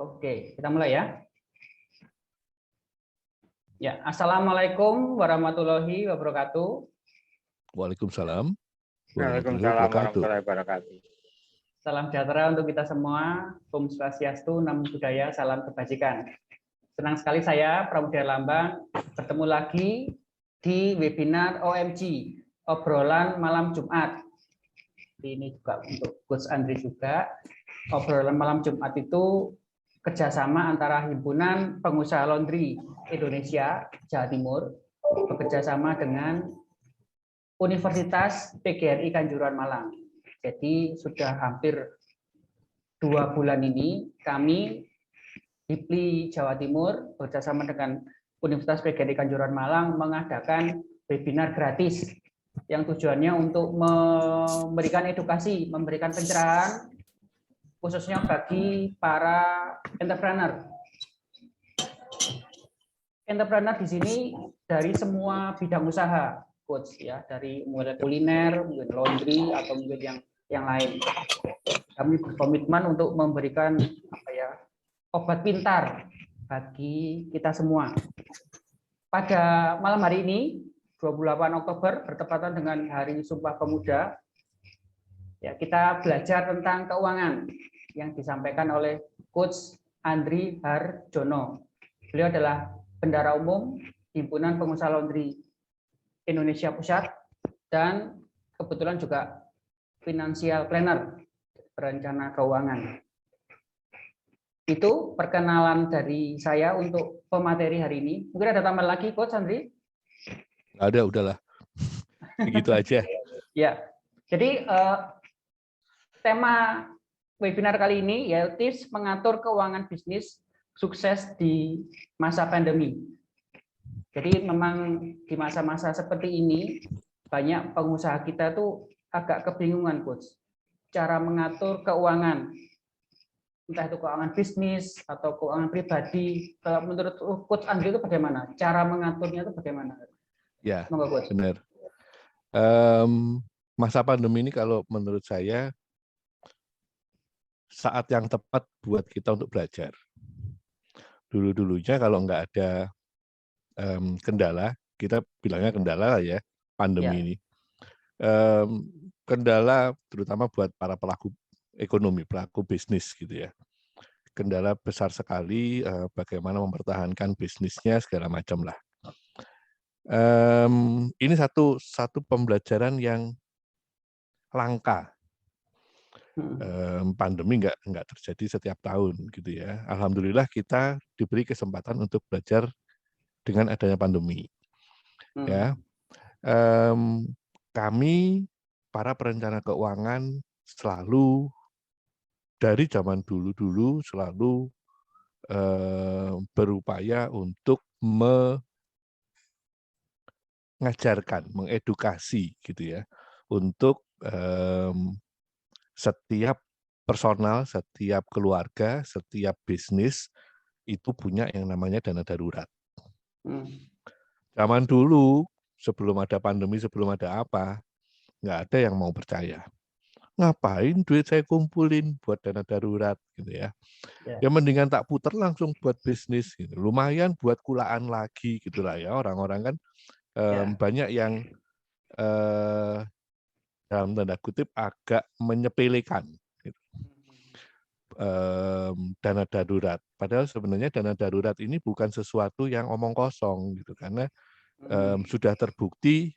Oke, kita mulai ya. Ya, Assalamualaikum warahmatullahi wabarakatuh. Waalaikumsalam warahmatullahi Waalaikumsalam wabarakatuh. warahmatullahi wabarakatuh. Salam sejahtera untuk kita semua. Om Swastiastu, Namo Buddhaya, salam kebajikan. Senang sekali saya, Pramudia Lambang, bertemu lagi di webinar OMG, obrolan malam Jumat. Ini juga untuk Coach Andri juga. Obrolan malam Jumat itu kerjasama antara Himpunan Pengusaha Laundry Indonesia, Jawa Timur, bekerjasama dengan Universitas PGRI Kanjuruhan Malang. Jadi sudah hampir 2 bulan ini kami HIPLI Jawa Timur bekerjasama dengan Universitas PGRI Kanjuruhan Malang mengadakan webinar gratis yang tujuannya untuk memberikan edukasi, memberikan pencerahan khususnya bagi para entrepreneur. Entrepreneur di sini dari semua bidang usaha, coach ya, dari mulai kuliner, mungkin laundry atau mungkin yang lain. Kami berkomitmen untuk memberikan obat pintar bagi kita semua. Pada malam hari ini 28 Oktober bertepatan dengan Hari Sumpah Pemuda, ya, kita belajar tentang keuangan yang disampaikan oleh Coach Andri Harjono. Beliau adalah Bendara Umum Himpunan Pengusaha Laundry Indonesia Pusat dan kebetulan juga financial planner, perencana keuangan. Itu perkenalan dari saya untuk pemateri hari ini. Mungkin ada tambahan lagi, Coach Andri? Nggak ada, udahlah. Begitu aja. Ya, jadi tema webinar kali ini yaitu tips mengatur keuangan bisnis sukses di masa pandemi. Jadi memang di masa-masa seperti ini banyak pengusaha kita tuh agak kebingungan, Coach. Cara mengatur keuangan, entah itu keuangan bisnis atau keuangan pribadi. Kalau menurut Coach Andri itu bagaimana? Cara mengaturnya itu bagaimana? Ya, Semoga, Coach. benar. Masa pandemi ini kalau menurut saya saat yang tepat buat kita untuk belajar. Dulu-dulunya kalau nggak ada kendala, kita bilangnya kendala lah ya, pandemi ini. Kendala terutama buat para pelaku ekonomi, pelaku bisnis gitu ya. Kendala besar sekali bagaimana mempertahankan bisnisnya segala macam lah. Ini satu pembelajaran yang langka. Pandemi nggak terjadi setiap tahun gitu ya. Alhamdulillah kita diberi kesempatan untuk belajar dengan adanya pandemi. Ya, kami para perencana keuangan selalu dari zaman dulu selalu berupaya untuk mengajarkan, mengedukasi gitu ya, untuk setiap personal, setiap keluarga, setiap bisnis itu punya yang namanya dana darurat. Zaman dulu, sebelum ada pandemi, sebelum ada apa, nggak ada yang mau percaya. Ngapain duit saya kumpulin buat dana darurat gitu ya. Ya mendingan tak puter langsung buat bisnis gitu. Lumayan buat kulaan lagi gitulah ya. Orang-orang kan banyak yang dalam tanda kutip agak menyepelekan gitu. Dana darurat. Padahal sebenarnya dana darurat ini bukan sesuatu yang omong kosong gitu, karena sudah terbukti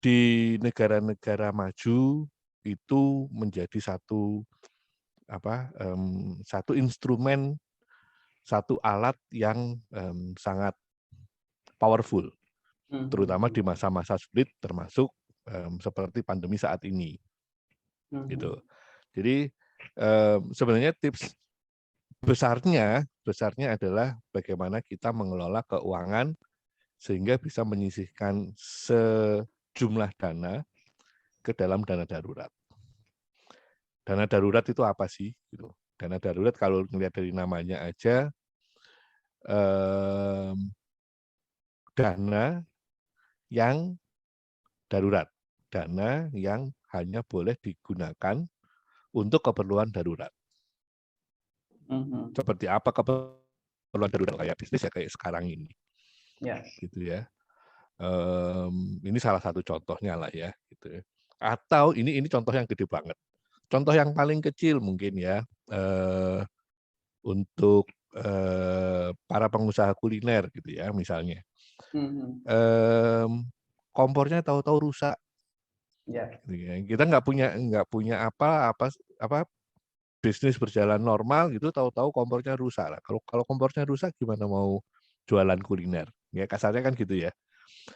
di negara-negara maju itu menjadi satu instrumen, satu alat yang sangat powerful, terutama di masa-masa sulit, termasuk seperti pandemi saat ini. Gitu. Jadi sebenarnya tips besarnya adalah bagaimana kita mengelola keuangan sehingga bisa menyisihkan sejumlah dana ke dalam dana darurat. Dana darurat itu apa sih? Gitu. Dana darurat kalau melihat dari namanya aja, dana yang darurat, dana yang hanya boleh digunakan untuk keperluan darurat. Seperti apa keperluan darurat kayak bisnis ya kayak sekarang ini. Ya. Gitu ya. Ini salah satu contohnya lah ya. Gitu. Atau ini contoh yang gede banget. Contoh yang paling kecil mungkin ya untuk para pengusaha kuliner gitu ya misalnya. Kompornya tahu-tahu rusak. Ya. Kita nggak punya apa bisnis berjalan normal gitu, tahu-tahu kompornya rusak lah. Kalau kompornya rusak gimana mau jualan kuliner? Ya kasarnya kan gitu ya.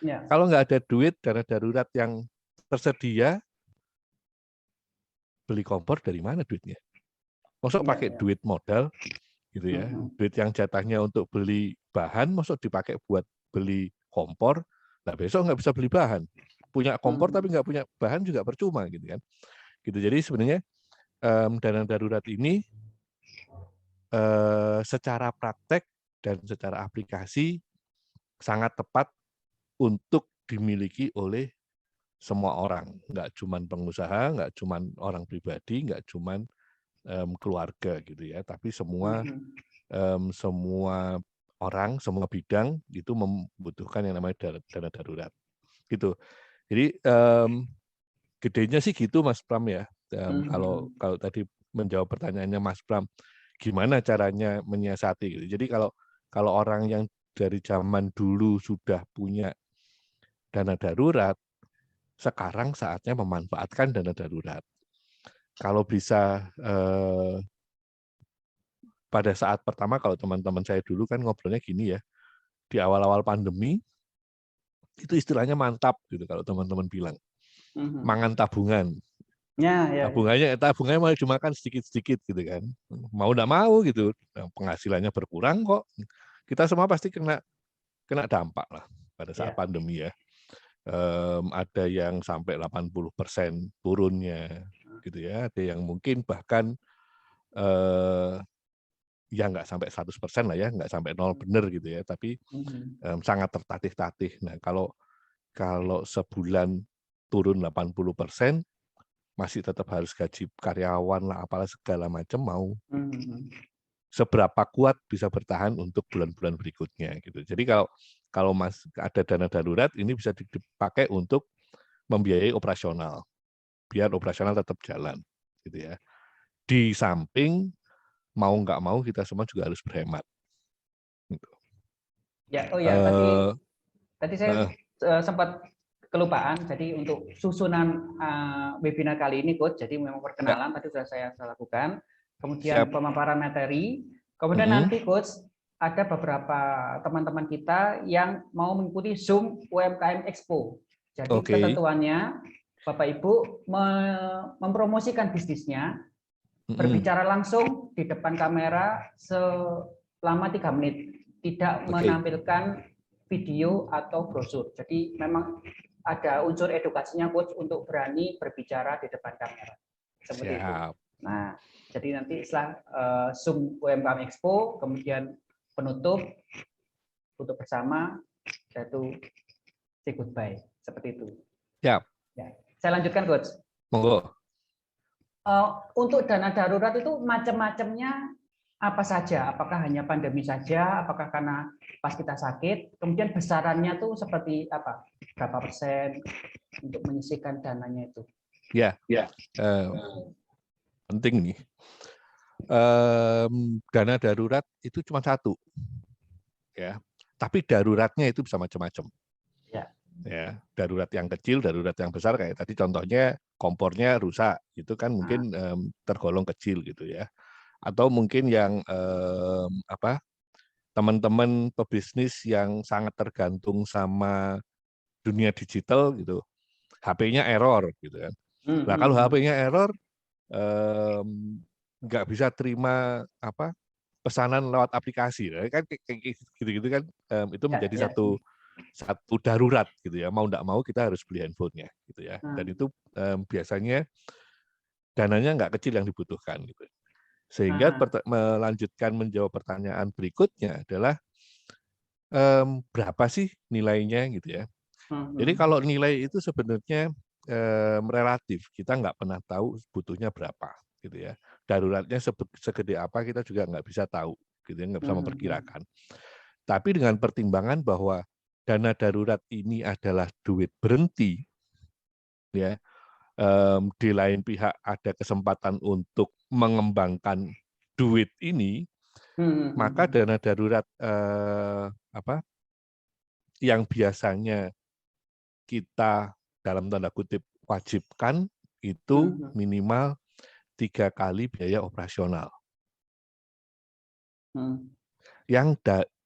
Ya. Kalau nggak ada duit dana darurat yang tersedia, beli kompor dari mana duitnya? Maksud pakai duit modal gitu ya, duit yang jatahnya untuk beli bahan, maksud dipakai buat beli kompor, nah besok nggak bisa beli bahan. Punya kompor tapi nggak punya bahan juga percuma gitu kan. Gitu. Jadi sebenarnya dana darurat ini secara praktek dan secara aplikasi sangat tepat untuk dimiliki oleh semua orang, nggak cuman pengusaha, nggak cuman orang pribadi, nggak cuman keluarga gitu ya, tapi semua orang, semua bidang itu membutuhkan yang namanya dana darurat. Gitu. Jadi gedenya sih gitu Mas Pram ya. Kalau tadi menjawab pertanyaannya Mas Pram, gimana caranya menyiasati gitu. Jadi kalau orang yang dari zaman dulu sudah punya dana darurat, sekarang saatnya memanfaatkan dana darurat. Kalau bisa pada saat pertama, kalau teman-teman saya dulu kan ngobrolnya gini ya, di awal-awal pandemi, itu istilahnya mantap gitu kalau teman-teman bilang. Mangan tabungan. Tabungannya malah dimakan sedikit-sedikit gitu kan. Mau nggak mau gitu, penghasilannya berkurang kok. Kita semua pasti kena dampak lah pada saat pandemi ya. Ada yang sampai 80% turunnya gitu ya, ada yang mungkin bahkan ya nggak sampai 100% lah ya, nggak sampai 0 bener gitu ya, tapi sangat tertatih-tatih. Nah kalau sebulan turun 80%, masih tetap harus gaji karyawan lah, apalah segala macam, mau seberapa kuat bisa bertahan untuk bulan-bulan berikutnya gitu. Jadi kalau Mas ada dana darurat, ini bisa dipakai untuk membiayai operasional, biar operasional tetap jalan, gitu ya. Di samping mau nggak mau kita semua juga harus berhemat. Gitu. Ya, tadi saya sempat kelupaan. Jadi untuk susunan webinar kali ini, Coach, jadi memang perkenalan tadi sudah saya lakukan. Kemudian pemaparan materi. Kemudian nanti, Coach, ada beberapa teman-teman kita yang mau mengikuti Zoom UMKM Expo. Jadi ketentuannya Bapak Ibu mempromosikan bisnisnya, berbicara langsung di depan kamera selama 3 menit, tidak menampilkan video atau brosur. Jadi memang ada unsur edukasinya, Coach, untuk berani berbicara di depan kamera. Seperti itu. Nah, jadi nanti setelah Zoom UMKM Expo, kemudian penutup bersama, yaitu say goodbye. Seperti itu. Ya. Saya lanjutkan, Coach. Monggo. Untuk dana darurat itu macam-macamnya apa saja? Apakah hanya pandemi saja? Apakah karena pas kita sakit? Kemudian besarannya tuh seperti apa? Berapa persen untuk menyisihkan dananya itu? Ya. Penting nih. Dana darurat itu cuma satu, ya. Tapi daruratnya itu bisa macam-macam. Ya, darurat yang kecil, darurat yang besar, kayak tadi contohnya kompornya rusak, itu kan mungkin tergolong kecil gitu ya. Atau mungkin yang teman-teman pebisnis yang sangat tergantung sama dunia digital gitu, HP-nya error gitu kan. Nah kalau HP-nya error, nggak bisa terima pesanan lewat aplikasi, kan gitu-gitu kan, itu menjadi satu darurat gitu ya, mau nggak mau kita harus beli handphonenya gitu ya. Dan itu biasanya dananya nggak kecil yang dibutuhkan gitu. Sehingga melanjutkan menjawab pertanyaan berikutnya adalah berapa sih nilainya gitu ya. Jadi kalau nilai itu sebenarnya relatif, kita nggak pernah tahu butuhnya berapa gitu ya. Daruratnya segede apa kita juga nggak bisa tahu, gitu ya, nggak bisa memperkirakan. Tapi dengan pertimbangan bahwa dana darurat ini adalah duit berhenti, ya, di lain pihak ada kesempatan untuk mengembangkan duit ini, maka dana darurat yang biasanya kita dalam tanda kutip wajibkan itu minimal 3 kali biaya operasional.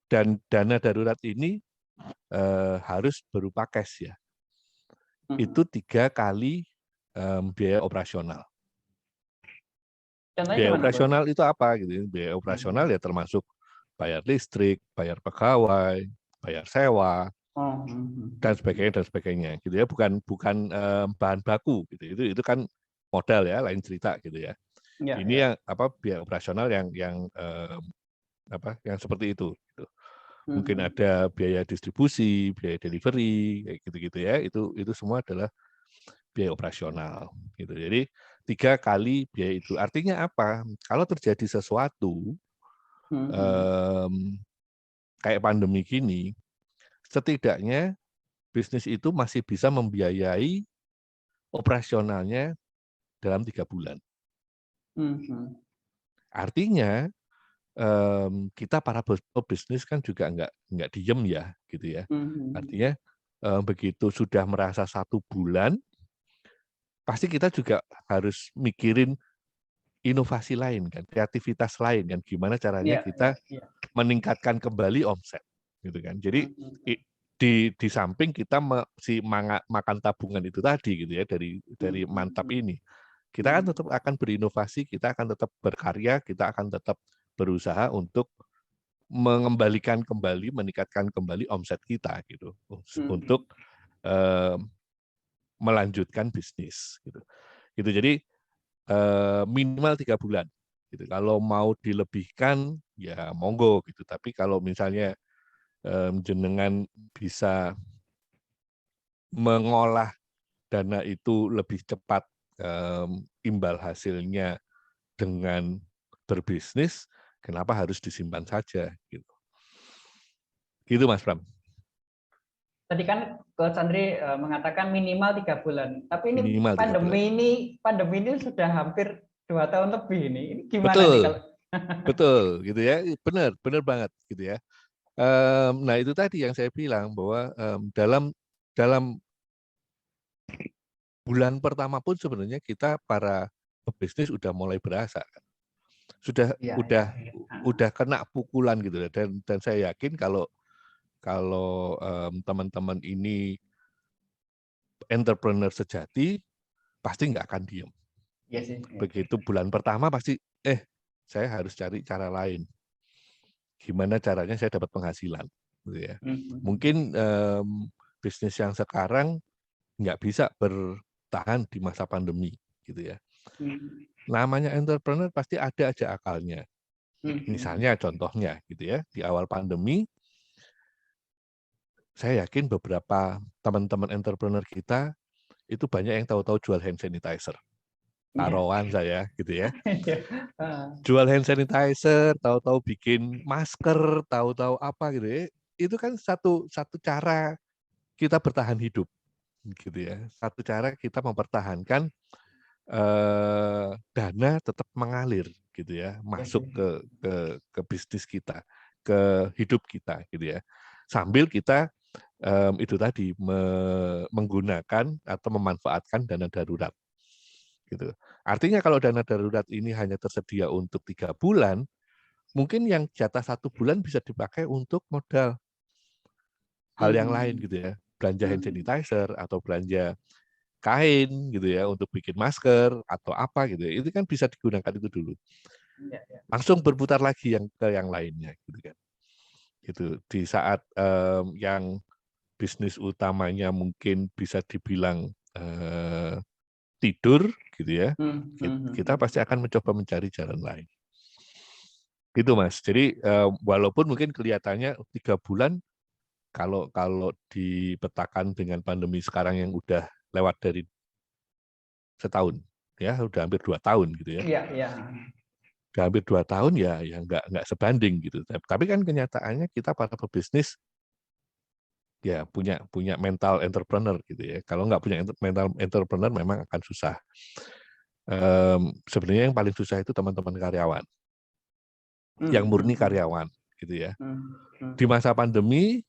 Dan dana darurat ini harus berupa cash ya. Itu 3 kali biaya operasional. Biaya operasional itu apa gitu? Biaya operasional ya termasuk bayar listrik, bayar pegawai, bayar sewa, dan sebagainya gitu ya. Bukan bahan baku gitu. Itu kan modal ya, lain cerita gitu ya. Ini yang biaya operasional yang seperti itu. Gitu. Mungkin ada biaya distribusi, biaya delivery, kayak gitu-gitu ya. Itu semua adalah biaya operasional. Gitu. Jadi 3 kali biaya itu. Artinya apa? Kalau terjadi sesuatu kayak pandemi gini, setidaknya bisnis itu masih bisa membiayai operasionalnya dalam 3 bulan. Artinya kita para pebisnis kan juga nggak diem ya, gitu ya. Artinya begitu sudah merasa 1 bulan, pasti kita juga harus mikirin inovasi lain kan, kreativitas lain kan, gimana caranya kita meningkatkan kembali omset, gitu kan. Jadi di samping kita makan tabungan itu tadi gitu ya dari mantap ini, kita kan tetap akan berinovasi, kita akan tetap berkarya, kita akan tetap berusaha untuk mengembalikan kembali, meningkatkan kembali omset kita gitu, untuk melanjutkan bisnis gitu. Gitu. Jadi minimal 3 bulan. Gitu. Kalau mau dilebihkan ya monggo gitu. Tapi kalau misalnya jenengan bisa mengolah dana itu lebih cepat, imbal hasilnya dengan berbisnis, kenapa harus disimpan saja gitu. Gitu Mas Bram. Tadi kan Coach Andri mengatakan minimal 3 bulan. Tapi ini minimal pandemi ini sudah hampir 2 tahun lebih ini. Ini gimana betul, nih kalau betul gitu ya. Benar banget gitu ya. Nah itu tadi yang saya bilang bahwa dalam bulan pertama pun sebenarnya kita para pebisnis udah mulai berasa, udah kena pukulan gitu ya. Dan saya yakin kalau teman-teman ini entrepreneur sejati pasti nggak akan diem. Begitu bulan pertama pasti saya harus cari cara lain. Gimana caranya saya dapat penghasilan, gitu ya. Mungkin bisnis yang sekarang nggak bisa bertahan di masa pandemi, gitu ya. Namanya entrepreneur pasti ada aja akalnya. Misalnya contohnya, gitu ya, di awal pandemi, saya yakin beberapa teman-teman entrepreneur kita itu banyak yang tahu-tahu jual hand sanitizer. Taruhan saya, gitu ya. Jual hand sanitizer, tahu-tahu bikin masker, tahu-tahu apa gitu ya. Itu kan satu cara kita bertahan hidup, gitu ya. Satu cara kita mempertahankan dana tetap mengalir, gitu ya, masuk ke bisnis kita, ke hidup kita, gitu ya. Sambil kita itu tadi menggunakan atau memanfaatkan dana darurat. Gitu. Artinya kalau dana darurat ini hanya tersedia untuk 3 bulan, mungkin yang jatah 1 bulan bisa dipakai untuk modal hal yang lain gitu ya. Belanja hand sanitizer atau belanja kain gitu ya untuk bikin masker atau apa gitu ya. Itu kan bisa digunakan itu dulu. Langsung berputar lagi ke yang lainnya gitu kan. Gitu. Di saat yang bisnis utamanya mungkin bisa dibilang tidur gitu ya, kita pasti akan mencoba mencari jalan lain. Gitu Mas. Jadi walaupun mungkin kelihatannya 3 bulan, kalau dipetakan dengan pandemi sekarang yang udah lewat dari setahun, ya udah hampir 2 tahun gitu ya. Iya, iya. Udah hampir 2 tahun ya nggak sebanding gitu. Tapi kan kenyataannya kita para pebisnis ya punya mental entrepreneur gitu ya. Kalau nggak punya mental entrepreneur memang akan susah. Sebenarnya yang paling susah itu teman-teman karyawan, yang murni karyawan gitu ya. Di masa pandemi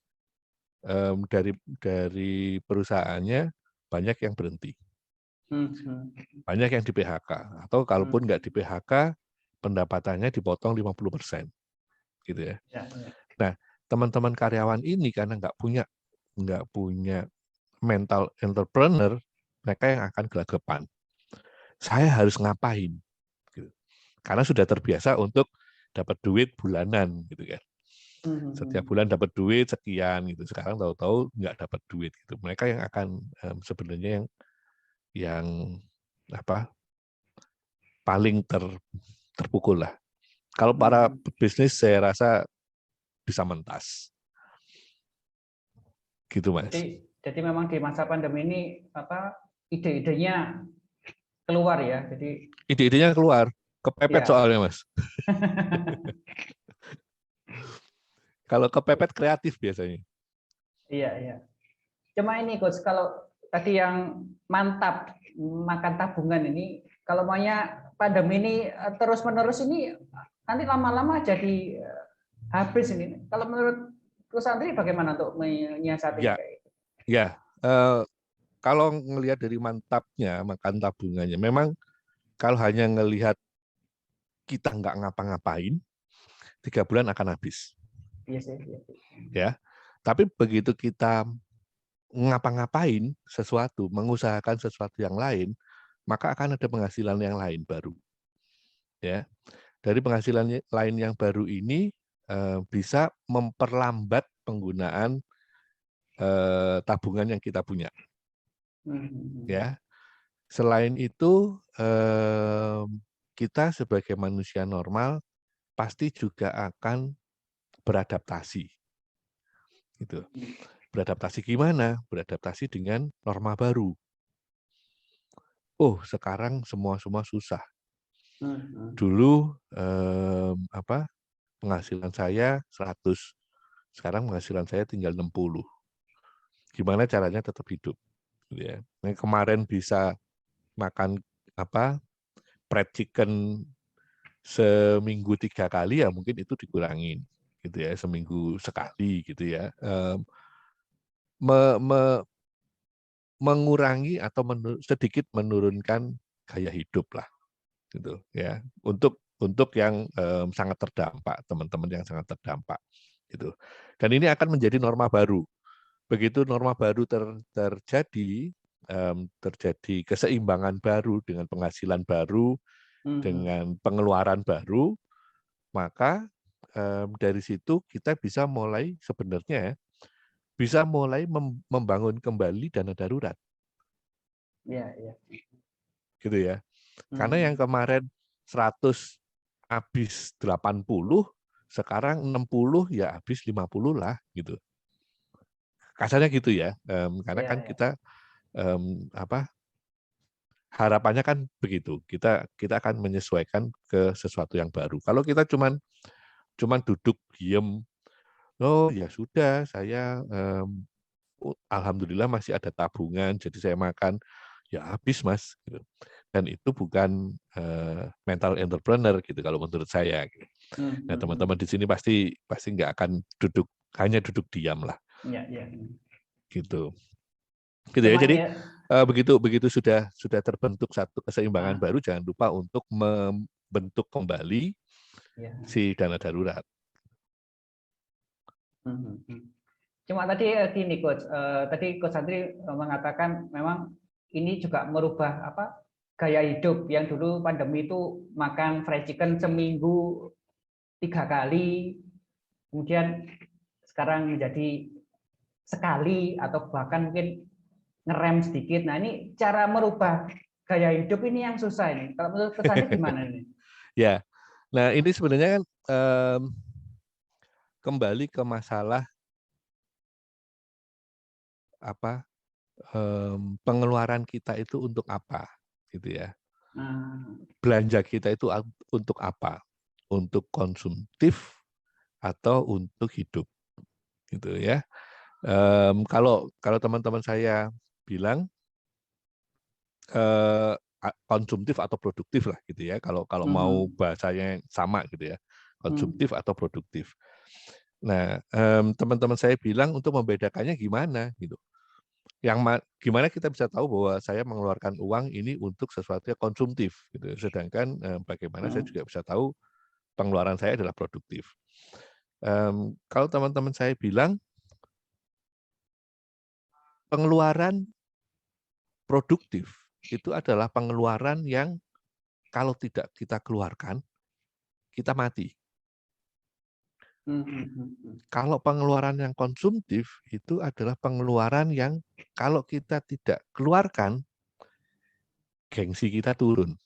dari perusahaannya banyak yang berhenti, banyak yang di PHK, atau kalaupun nggak di PHK pendapatannya dipotong 50%, gitu ya. Nah, teman-teman karyawan ini karena nggak punya mental entrepreneur, mereka yang akan gelagapan. Saya harus ngapain? Gitu. Karena sudah terbiasa untuk dapat duit bulanan, gitu kan. Setiap bulan dapat duit sekian, gitu. Sekarang tahu-tahu nggak dapat duit, gitu. Mereka yang akan sebenarnya yang paling terpukul lah. Kalau para bisnis saya rasa bisa mentas. Gitu, Mas. Jadi memang di masa pandemi ini ide-idenya keluar ya. Jadi ide-idenya keluar, kepepet ya. soalnya, Mas. Kalau kepepet kreatif biasanya. Iya, iya. Cuma ini Coach, kalau tadi yang mantap makan tabungan ini, kalau maunya pandemi ini terus-menerus ini nanti lama-lama jadi habis ini. Kalau menurut Coach Andri bagaimana untuk menyiasatinya kayak gitu? Ya. Kalau ngelihat dari mantapnya makan tabungannya, memang kalau hanya ngelihat kita nggak ngapa-ngapain, 3 bulan akan habis. Iya sih. Ya. Tapi begitu kita ngapa-ngapain sesuatu, mengusahakan sesuatu yang lain, maka akan ada penghasilan yang lain baru. Ya. Dari penghasilan lain yang baru ini bisa memperlambat penggunaan tabungan yang kita punya. Ya. Selain itu, kita sebagai manusia normal pasti juga akan beradaptasi. Gitu. Beradaptasi gimana? Beradaptasi dengan norma baru. Oh, sekarang semua susah. Dulu penghasilan saya 100, sekarang penghasilan saya tinggal 60. Gimana caranya tetap hidup? Ya. Nah, kemarin bisa makan fried chicken seminggu 3 kali, ya mungkin itu dikurangin, gitu ya, seminggu sekali, gitu ya. Mengurangi atau sedikit menurunkan gaya hidup lah, gitu ya. Untuk yang sangat terdampak, teman-teman yang sangat terdampak, gitu. Dan ini akan menjadi norma baru. Begitu norma baru terjadi keseimbangan baru dengan penghasilan baru, dengan pengeluaran baru, maka dari situ kita bisa mulai membangun kembali dana darurat. Iya, iya. Gitu ya. Karena yang kemarin 100 habis 80, sekarang 60 ya habis 50 lah, gitu. Kasarnya gitu ya. Karena kan kita harapannya kan begitu. Kita akan menyesuaikan ke sesuatu yang baru. Kalau kita cuman duduk diem, oh ya sudah, saya alhamdulillah masih ada tabungan, jadi saya makan, ya habis, Mas. Gitu. Dan itu bukan mental entrepreneur gitu kalau menurut saya. Gitu. Nah, teman-teman di sini pasti nggak akan hanya duduk diam lah. Iya. Gitu. Gitu ya. Jadi begitu sudah terbentuk satu keseimbangan baru, jangan lupa untuk membentuk kembali si dana darurat. Cuma tadi gini Coach, tadi Coach Andri mengatakan memang ini juga merubah gaya hidup yang dulu pandemi itu makan fried chicken seminggu 3 kali, kemudian sekarang menjadi sekali atau bahkan mungkin ngerem sedikit. Nah, ini cara merubah gaya hidup ini yang susah ini. Kalau menurut Coach Andri gimana ini? Ya, nah ini sebenarnya kan kembali ke masalah pengeluaran kita itu untuk apa, gitu ya. belanja kita itu untuk apa? Untuk konsumtif atau untuk hidup, gitu ya. Kalau teman-teman saya bilang konsumtif atau produktif lah, gitu ya. Kalau mau bahasanya sama, gitu ya, konsumtif atau produktif. Nah, teman-teman saya bilang untuk membedakannya gimana, gitu. Gimana kita bisa tahu bahwa saya mengeluarkan uang ini untuk sesuatu yang konsumtif, gitu. Sedangkan bagaimana saya juga bisa tahu pengeluaran saya adalah produktif. Kalau teman-teman saya bilang pengeluaran produktif itu adalah pengeluaran yang kalau tidak kita keluarkan, kita mati. Kalau pengeluaran yang konsumtif itu adalah pengeluaran yang kalau kita tidak keluarkan, gengsi kita turun.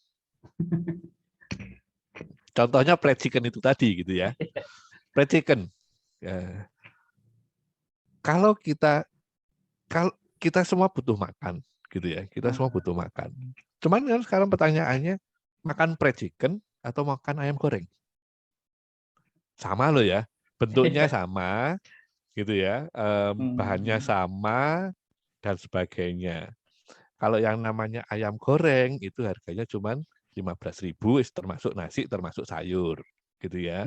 Contohnya fried chicken itu tadi, gitu ya. Fried chicken. Ya. Kalau kita semua butuh makan, gitu ya. Kita semua butuh makan. Cuman kan sekarang pertanyaannya, makan fried chicken atau makan ayam goreng? Sama loh ya, bentuknya sama, gitu ya, bahannya sama dan sebagainya. Kalau yang namanya ayam goreng itu harganya cuma 15.000, termasuk nasi, termasuk sayur, gitu ya.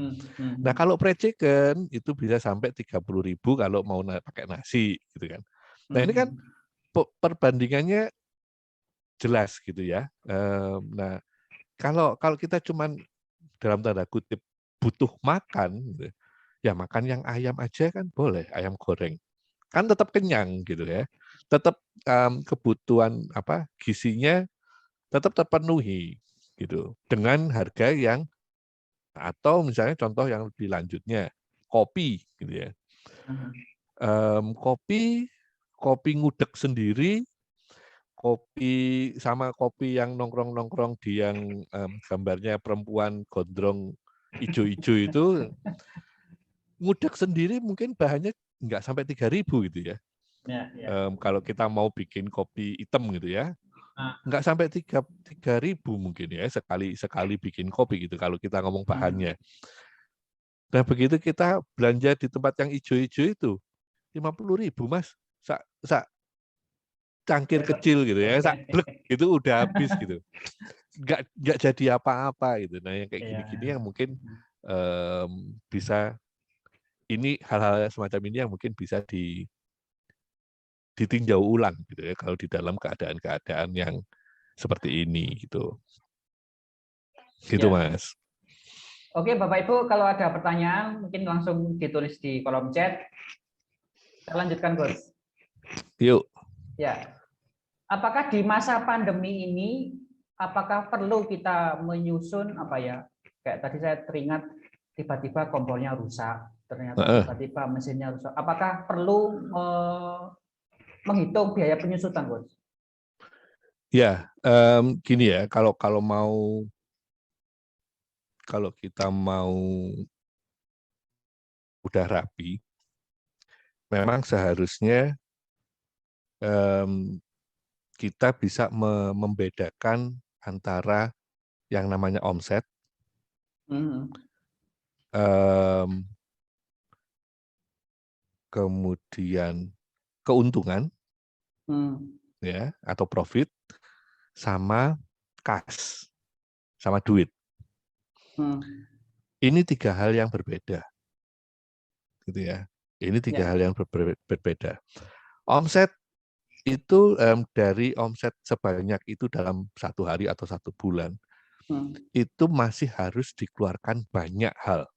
Nah kalau fried chicken itu bisa sampai 30.000 kalau mau pakai nasi, gitu kan. Nah ini kan perbandingannya jelas, gitu ya. Nah kalau kita cuma dalam tanda kutip butuh makan, gitu, ya makan yang ayam aja kan boleh, ayam goreng. Kan tetap kenyang, gitu ya. Tetap kebutuhan gizinya tetap terpenuhi, gitu. Dengan harga yang, atau misalnya contoh yang lebih lanjutnya, kopi, gitu ya. Kopi ngudek sendiri, kopi yang nongkrong-nongkrong di yang gambarnya perempuan gondrong ijo-ijo itu, ngudek sendiri mungkin bahannya nggak sampai 3.000 gitu ya. Kalau kita mau bikin kopi hitam gitu ya, nggak sampai 3.000 mungkin ya sekali bikin kopi gitu kalau kita ngomong bahannya. Nah begitu kita belanja di tempat yang ijo-ijo itu 50.000 Mas, sak cangkir kecil gitu ya, sak blek itu udah habis gitu. Nggak jadi apa-apa gitu. Nah yang kayak gini-gini yang mungkin bisa, ini hal-hal semacam ini yang mungkin bisa ditinjau ulang gitu ya kalau di dalam keadaan-keadaan yang seperti ini gitu. Gitu Mas. Oke Bapak Ibu, kalau ada pertanyaan mungkin langsung ditulis di kolom chat. Kita lanjutkan Gus. Yuk. Ya. Apakah di masa pandemi ini apakah perlu kita menyusun kayak tadi saya teringat tiba-tiba kompornya rusak, ternyata tiba-tiba mesinnya rusak. Apakah perlu menghitung biaya penyusutan, Gus? Ya, gini ya, kalau kita mau udah rapi, memang seharusnya kita bisa membedakan antara yang namanya omset, kemudian keuntungan, ya, atau profit, sama kas, sama duit. Ini 3 hal yang berbeda, gitu ya. Ini 3 hal yang berbeda. Omset itu dari omset sebanyak itu dalam 1 hari atau 1 bulan, itu masih harus dikeluarkan banyak hal,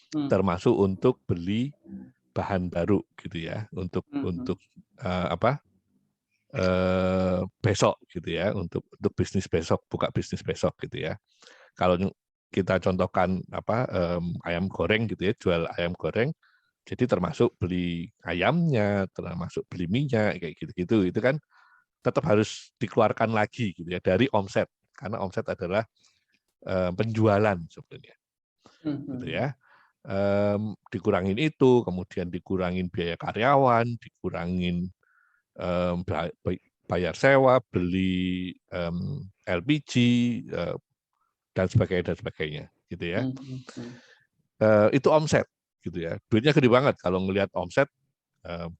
termasuk untuk beli bahan baru, gitu ya, untuk besok, gitu ya, untuk bisnis besok, buka bisnis besok, gitu ya. Kalau kita contohkan ayam goreng, gitu ya, jual ayam goreng, jadi termasuk beli ayamnya, termasuk beli minyak, kayak gitu-gitu, itu kan tetap harus dikeluarkan lagi, gitu ya, dari omset, karena omset adalah penjualan sebenarnya, gitu ya. Dikurangin itu, kemudian dikurangin biaya karyawan, dikurangin bayar sewa, beli LPG dan sebagainya gitu ya. Itu omset gitu ya. Duitnya gede banget kalau ngelihat omset,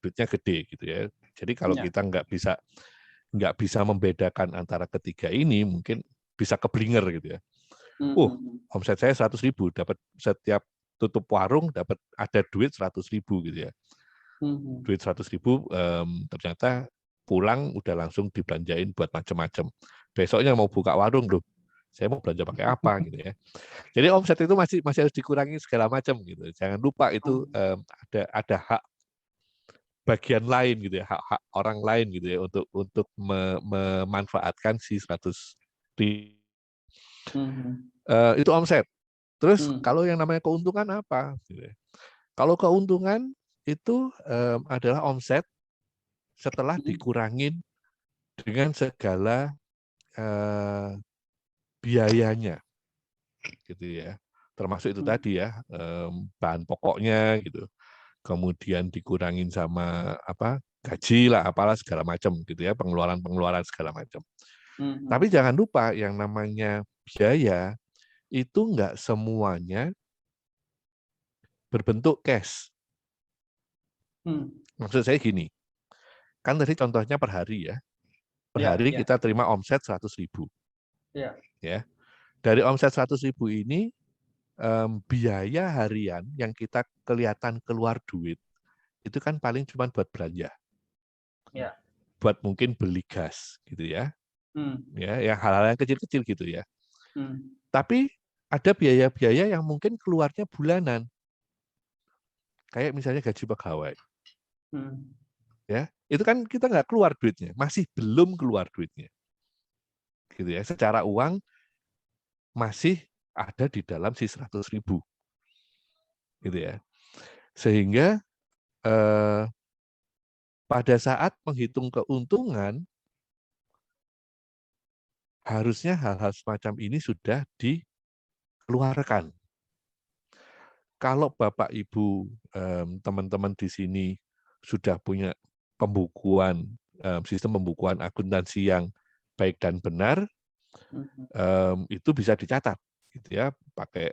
duitnya gede gitu ya. Jadi kalau kita nggak bisa membedakan antara ketiga ini, mungkin bisa keblinger gitu ya. Omset saya 100.000, dapat setiap tutup warung dapat ada duit 100.000 gitu ya. Duit 100.000 ternyata pulang udah langsung dibelanjain buat macam-macam. Besoknya mau buka warung loh, saya mau belanja pakai apa gitu ya. Jadi omset itu masih harus dikurangi segala macam gitu. Jangan lupa itu ada hak bagian lain gitu ya, hak orang lain gitu ya untuk memanfaatkan si 100.000. Itu omset. Terus kalau yang namanya keuntungan apa? Gitu ya. Kalau keuntungan itu adalah omset setelah dikurangin dengan segala biayanya, gitu ya. Termasuk itu tadi ya, bahan pokoknya gitu. Kemudian dikurangin sama gaji lah, apalah segala macam gitu ya, pengeluaran segala macam. Tapi jangan lupa yang namanya biaya itu enggak semuanya berbentuk cash. Maksud saya gini, kan tadi contohnya per hari ya. Per hari kita terima omset 100.000. Ya. Dari omset 100.000 ini biaya harian yang kita kelihatan keluar duit itu kan paling cuma buat belanja. Buat mungkin beli gas gitu ya. Ya, yang hal-hal yang kecil-kecil gitu ya. Tapi ada biaya-biaya yang mungkin keluarnya bulanan. Kayak misalnya gaji pegawai. Ya, itu kan kita nggak keluar duitnya, masih belum keluar duitnya. Gitu ya. Secara uang masih ada di dalam si 100.000. Gitu ya. Sehingga pada saat menghitung keuntungan harusnya hal-hal semacam ini sudah dikeluarkan. Kalau Bapak Ibu teman-teman di sini sudah punya pembukuan sistem pembukuan akuntansi yang baik dan benar, itu bisa dicatat gitu ya, pakai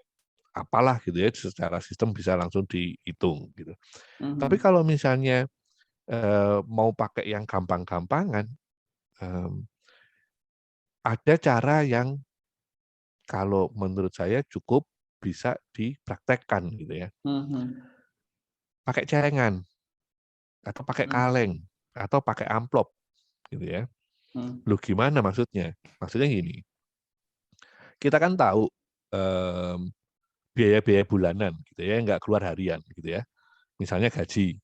apalah gitu ya, secara sistem bisa langsung dihitung gitu. Tapi kalau misalnya mau pakai yang gampang-gampangan, ada cara yang kalau menurut saya cukup bisa dipraktekkan gitu ya. Pakai celengan atau pakai kaleng atau pakai amplop gitu ya. Loh gimana maksudnya? Maksudnya gini. Kita kan tahu biaya-biaya bulanan gitu ya, nggak keluar harian gitu ya. Misalnya gaji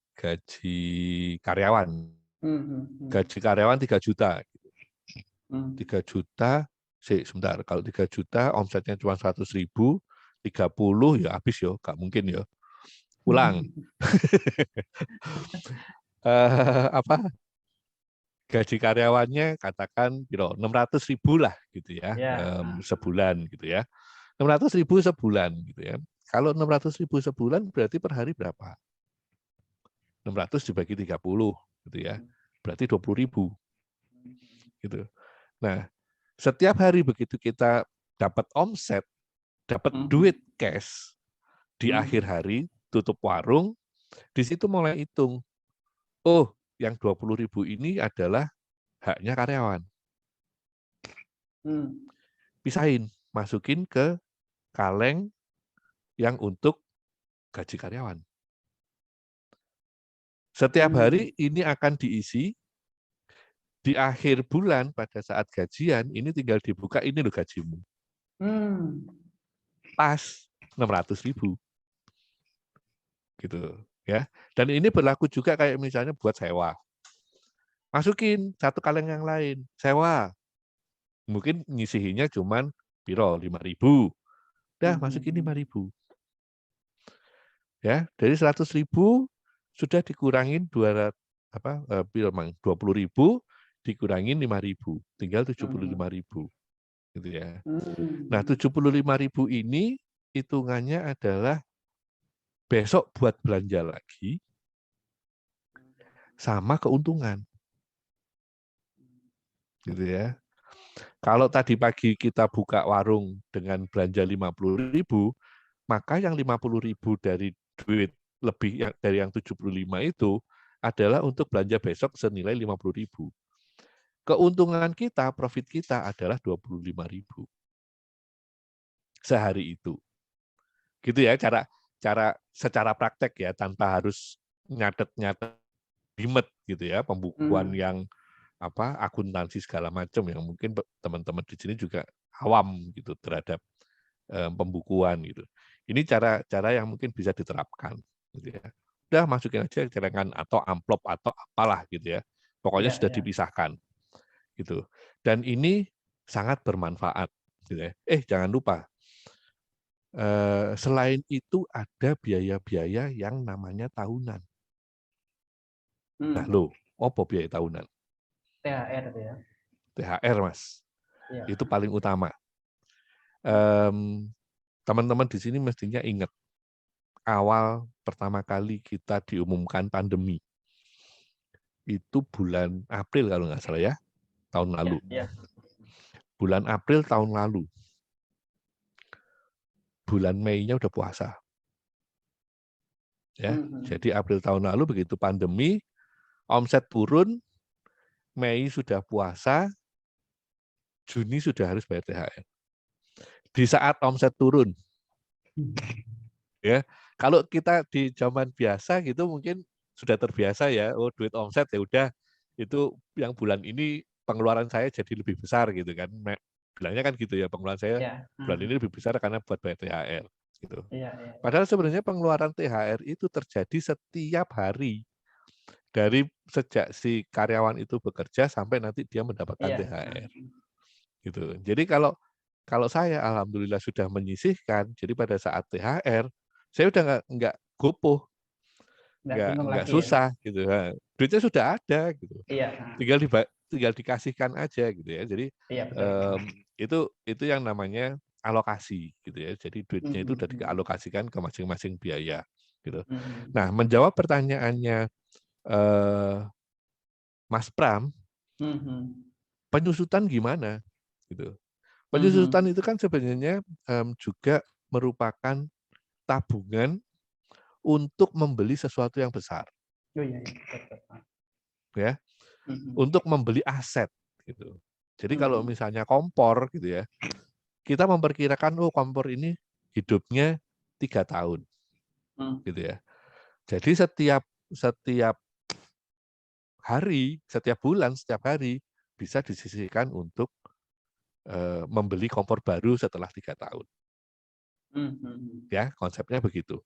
karyawan. Gaji karyawan 3 juta. 3 juta, sebentar, kalau 3 juta omsetnya cuma 100.000, 30 ya habis ya, nggak mungkin ya. Pulang. Gaji karyawannya katakan 600.000 lah gitu ya, sebulan gitu ya. 600.000 sebulan gitu ya. Kalau 600.000 sebulan berarti per hari berapa? 600 dibagi 30 gitu ya. Berarti 20.000. Gitu. Nah, setiap hari begitu kita dapat omset, dapat duit cash di akhir hari, tutup warung, di situ mulai hitung. Oh, yang 20.000 ini adalah haknya karyawan. Pisahin, masukin ke kaleng yang untuk gaji karyawan. Setiap hari ini akan diisi, di akhir bulan pada saat gajian, ini tinggal dibuka, ini loh gajimu. Pas 600.000. Gitu ya. Dan ini berlaku juga kayak misalnya buat sewa. Masukin satu kaleng yang lain, sewa. Mungkin nyisihinya cuman 5.000. Dah masukin 5.000. Ya, dari 100.000 sudah dikurangin 20.000 dikurangin 5.000, tinggal 75.000. Gitu ya. Nah, 75.000 ini hitungannya adalah besok buat belanja lagi sama keuntungan. gitu ya. Kalau tadi pagi kita buka warung dengan belanja 50.000, maka yang 50.000 dari duit lebih dari yang 75 itu adalah untuk belanja besok senilai 50.000. Keuntungan kita, profit kita adalah 25.000 sehari itu. Gitu ya cara secara praktek ya, tanpa harus nyatet bimet gitu ya, pembukuan yang akuntansi segala macam yang mungkin teman-teman di sini juga awam gitu terhadap pembukuan gitu. Ini cara yang mungkin bisa diterapkan gitu ya. Udah masukin aja celengan atau amplop atau apalah gitu ya. Pokoknya sudah dipisahkan gitu. Dan ini sangat bermanfaat gitu ya. Jangan lupa selain itu ada biaya-biaya yang namanya tahunan. Nah, apa biaya tahunan? THR ya. THR, Mas. Ya. Itu paling utama. Teman-teman di sini mestinya ingat awal pertama kali kita diumumkan pandemi itu bulan April kalau nggak salah ya, tahun lalu. Bulan April tahun lalu. Bulan Mei-nya udah puasa. Ya, jadi April tahun lalu begitu pandemi, omset turun, Mei sudah puasa, Juni sudah harus bayar THR. Di saat omset turun, ya kalau kita di zaman biasa gitu mungkin sudah terbiasa ya, duit omset ya udah itu yang bulan ini pengeluaran saya jadi lebih besar gitu kan, bilangnya kan gitu ya, pengeluaran saya bulan ini lebih besar karena buat bayar THR gitu. Padahal sebenarnya pengeluaran THR itu terjadi setiap hari dari sejak si karyawan itu bekerja sampai nanti dia mendapatkan THR gitu. Jadi kalau saya alhamdulillah sudah menyisihkan, jadi pada saat THR saya udah nggak gopoh, nggak susah gitu. Nah, duitnya sudah ada gitu. Tinggal dikasihkan aja gitu ya. Jadi itu yang namanya alokasi gitu ya. Jadi duitnya itu sudah dialokasikan ke masing-masing biaya gitu. Nah, menjawab pertanyaannya Mas Pram, penyusutan gimana gitu. Penyusutan itu kan sebenarnya juga merupakan tabungan untuk membeli sesuatu yang besar. Ya. Untuk membeli aset gitu. Jadi kalau misalnya kompor gitu ya, kita memperkirakan kompor ini hidupnya 3 tahun. Gitu ya. Jadi setiap hari, setiap bulan, setiap hari bisa disisihkan untuk membeli kompor baru setelah 3 tahun. Ya, konsepnya begitu.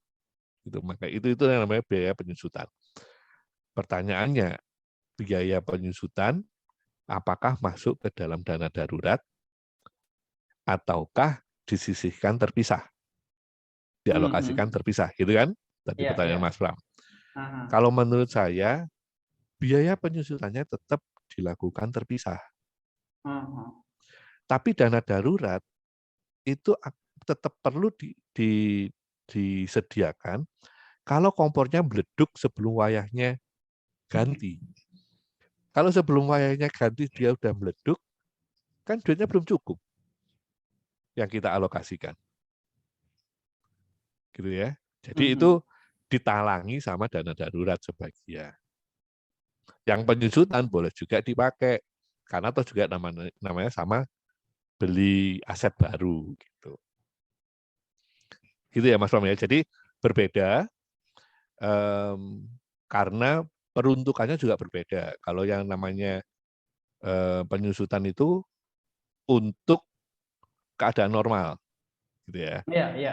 Gitu. Maka itu yang namanya biaya penyusutan. Pertanyaannya, biaya penyusutan apakah masuk ke dalam dana darurat ataukah disisihkan terpisah? Dialokasikan terpisah, gitu kan? Tadi pertanyaan Mas Pram. Kalau menurut saya, biaya penyusutannya tetap dilakukan terpisah. Tapi dana darurat itu tetap perlu disediakan kalau kompornya meleduk sebelum wayahnya ganti. Kalau sebelum wayahnya ganti dia udah meleduk, kan duitnya belum cukup yang kita alokasikan. Gitu ya. Jadi itu ditalangi sama dana darurat sebagian. Yang penyusutan boleh juga dipakai karena toh juga namanya sama beli aset baru gitu. Gitu ya Mas Pram ya. Jadi berbeda karena peruntukannya juga berbeda. Kalau yang namanya penyusutan itu untuk keadaan normal gitu ya.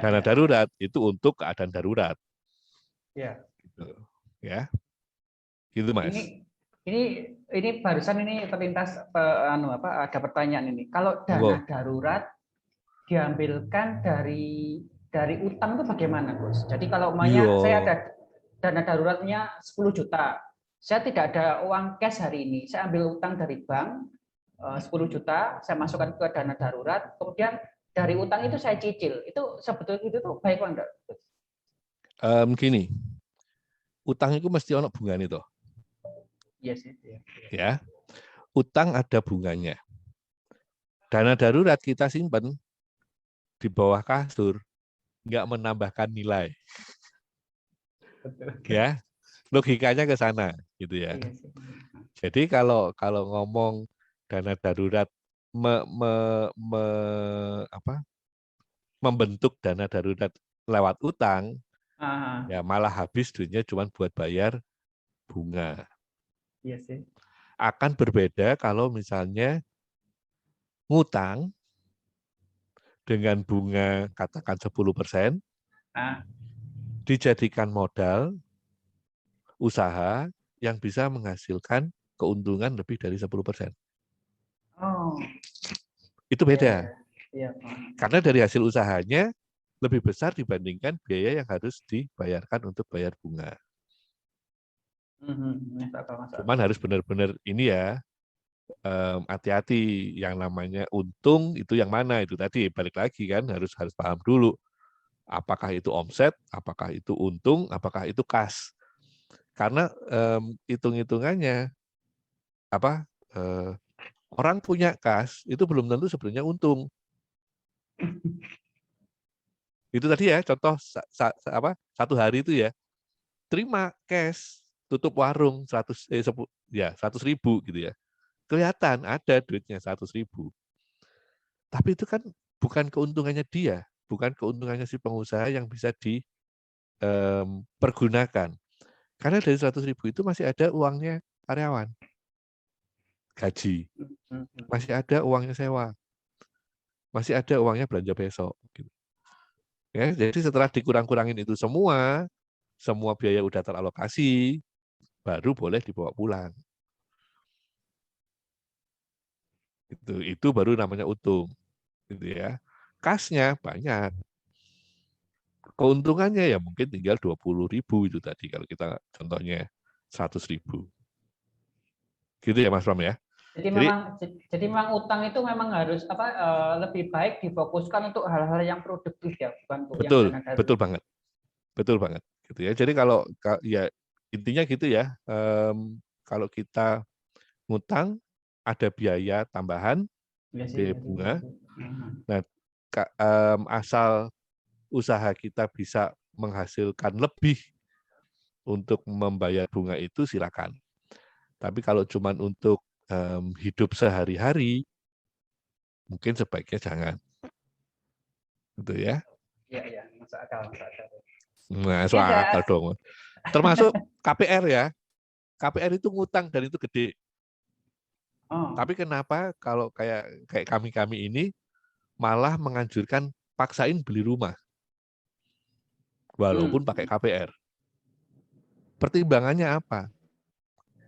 Dana darurat itu untuk keadaan darurat. Gitu. Ya. Gitu Mas. Ini barusan ini terlintas ada pertanyaan ini. Kalau dana darurat diambilkan dari utang itu bagaimana, Gus? Jadi kalau saya ada dana daruratnya 10 juta, saya tidak ada uang cash hari ini, saya ambil utang dari bank 10 juta, saya masukkan ke dana darurat, kemudian dari utang itu saya cicil. Itu sebetulnya itu baik enggak? Gini, utang itu mesti ono bunganya toh. Yes, ya. Ya. utang ada bunganya. Dana darurat kita simpan di bawah kasur, nggak menambahkan nilai. Ya, logikanya ke sana, gitu ya. Iya sih. Jadi kalau ngomong dana darurat membentuk dana darurat lewat utang, ya malah habis duitnya cuma buat bayar bunga. Iya sih. Akan berbeda kalau misalnya ngutang dengan bunga katakan 10%, dijadikan modal usaha yang bisa menghasilkan keuntungan lebih dari 10%. Oh, Itu iya, beda. iya. Karena dari hasil usahanya lebih besar dibandingkan biaya yang harus dibayarkan untuk bayar bunga. Cuman harus benar-benar ini ya, hati-hati yang namanya untung itu yang mana, itu tadi balik lagi kan, harus paham dulu. Apakah itu omset, apakah itu untung, apakah itu kas. Karena hitung-hitungannya orang punya kas itu belum tentu sebenarnya untung. Itu tadi ya contoh satu hari itu ya, terima cash tutup warung 100.000 gitu ya. Kelihatan ada duitnya 100.000. Tapi itu kan bukan keuntungannya dia, bukan keuntungannya si pengusaha yang bisa dipergunakan. Karena dari 100.000 itu masih ada uangnya karyawan, gaji, masih ada uangnya sewa, masih ada uangnya belanja besok. Gitu. Ya, jadi setelah dikurang-kurangin itu semua biaya udah teralokasi, baru boleh dibawa pulang. Itu baru namanya untung, gitu ya. Kasnya banyak, keuntungannya ya mungkin tinggal 20.000 itu tadi kalau kita contohnya 100.000. Gitu ya Mas Pram ya. Jadi memang utang itu memang harus lebih baik difokuskan untuk hal-hal yang produktif ya, bukan untuk yang dana darurat. Betul banget gitu ya. Jadi kalau ya intinya gitu ya, kalau kita ngutang ada biaya tambahan, biaya bunga. Nah, asal usaha kita bisa menghasilkan lebih untuk membayar bunga itu silakan. Tapi kalau cuma untuk hidup sehari-hari, mungkin sebaiknya jangan. Gitu ya. Iya, masuk akal. Masuk akal dong. Termasuk KPR ya. KPR itu ngutang dan itu gede. Tapi kenapa kalau kayak kami ini malah menganjurkan paksain beli rumah, walaupun pakai KPR. Pertimbangannya apa?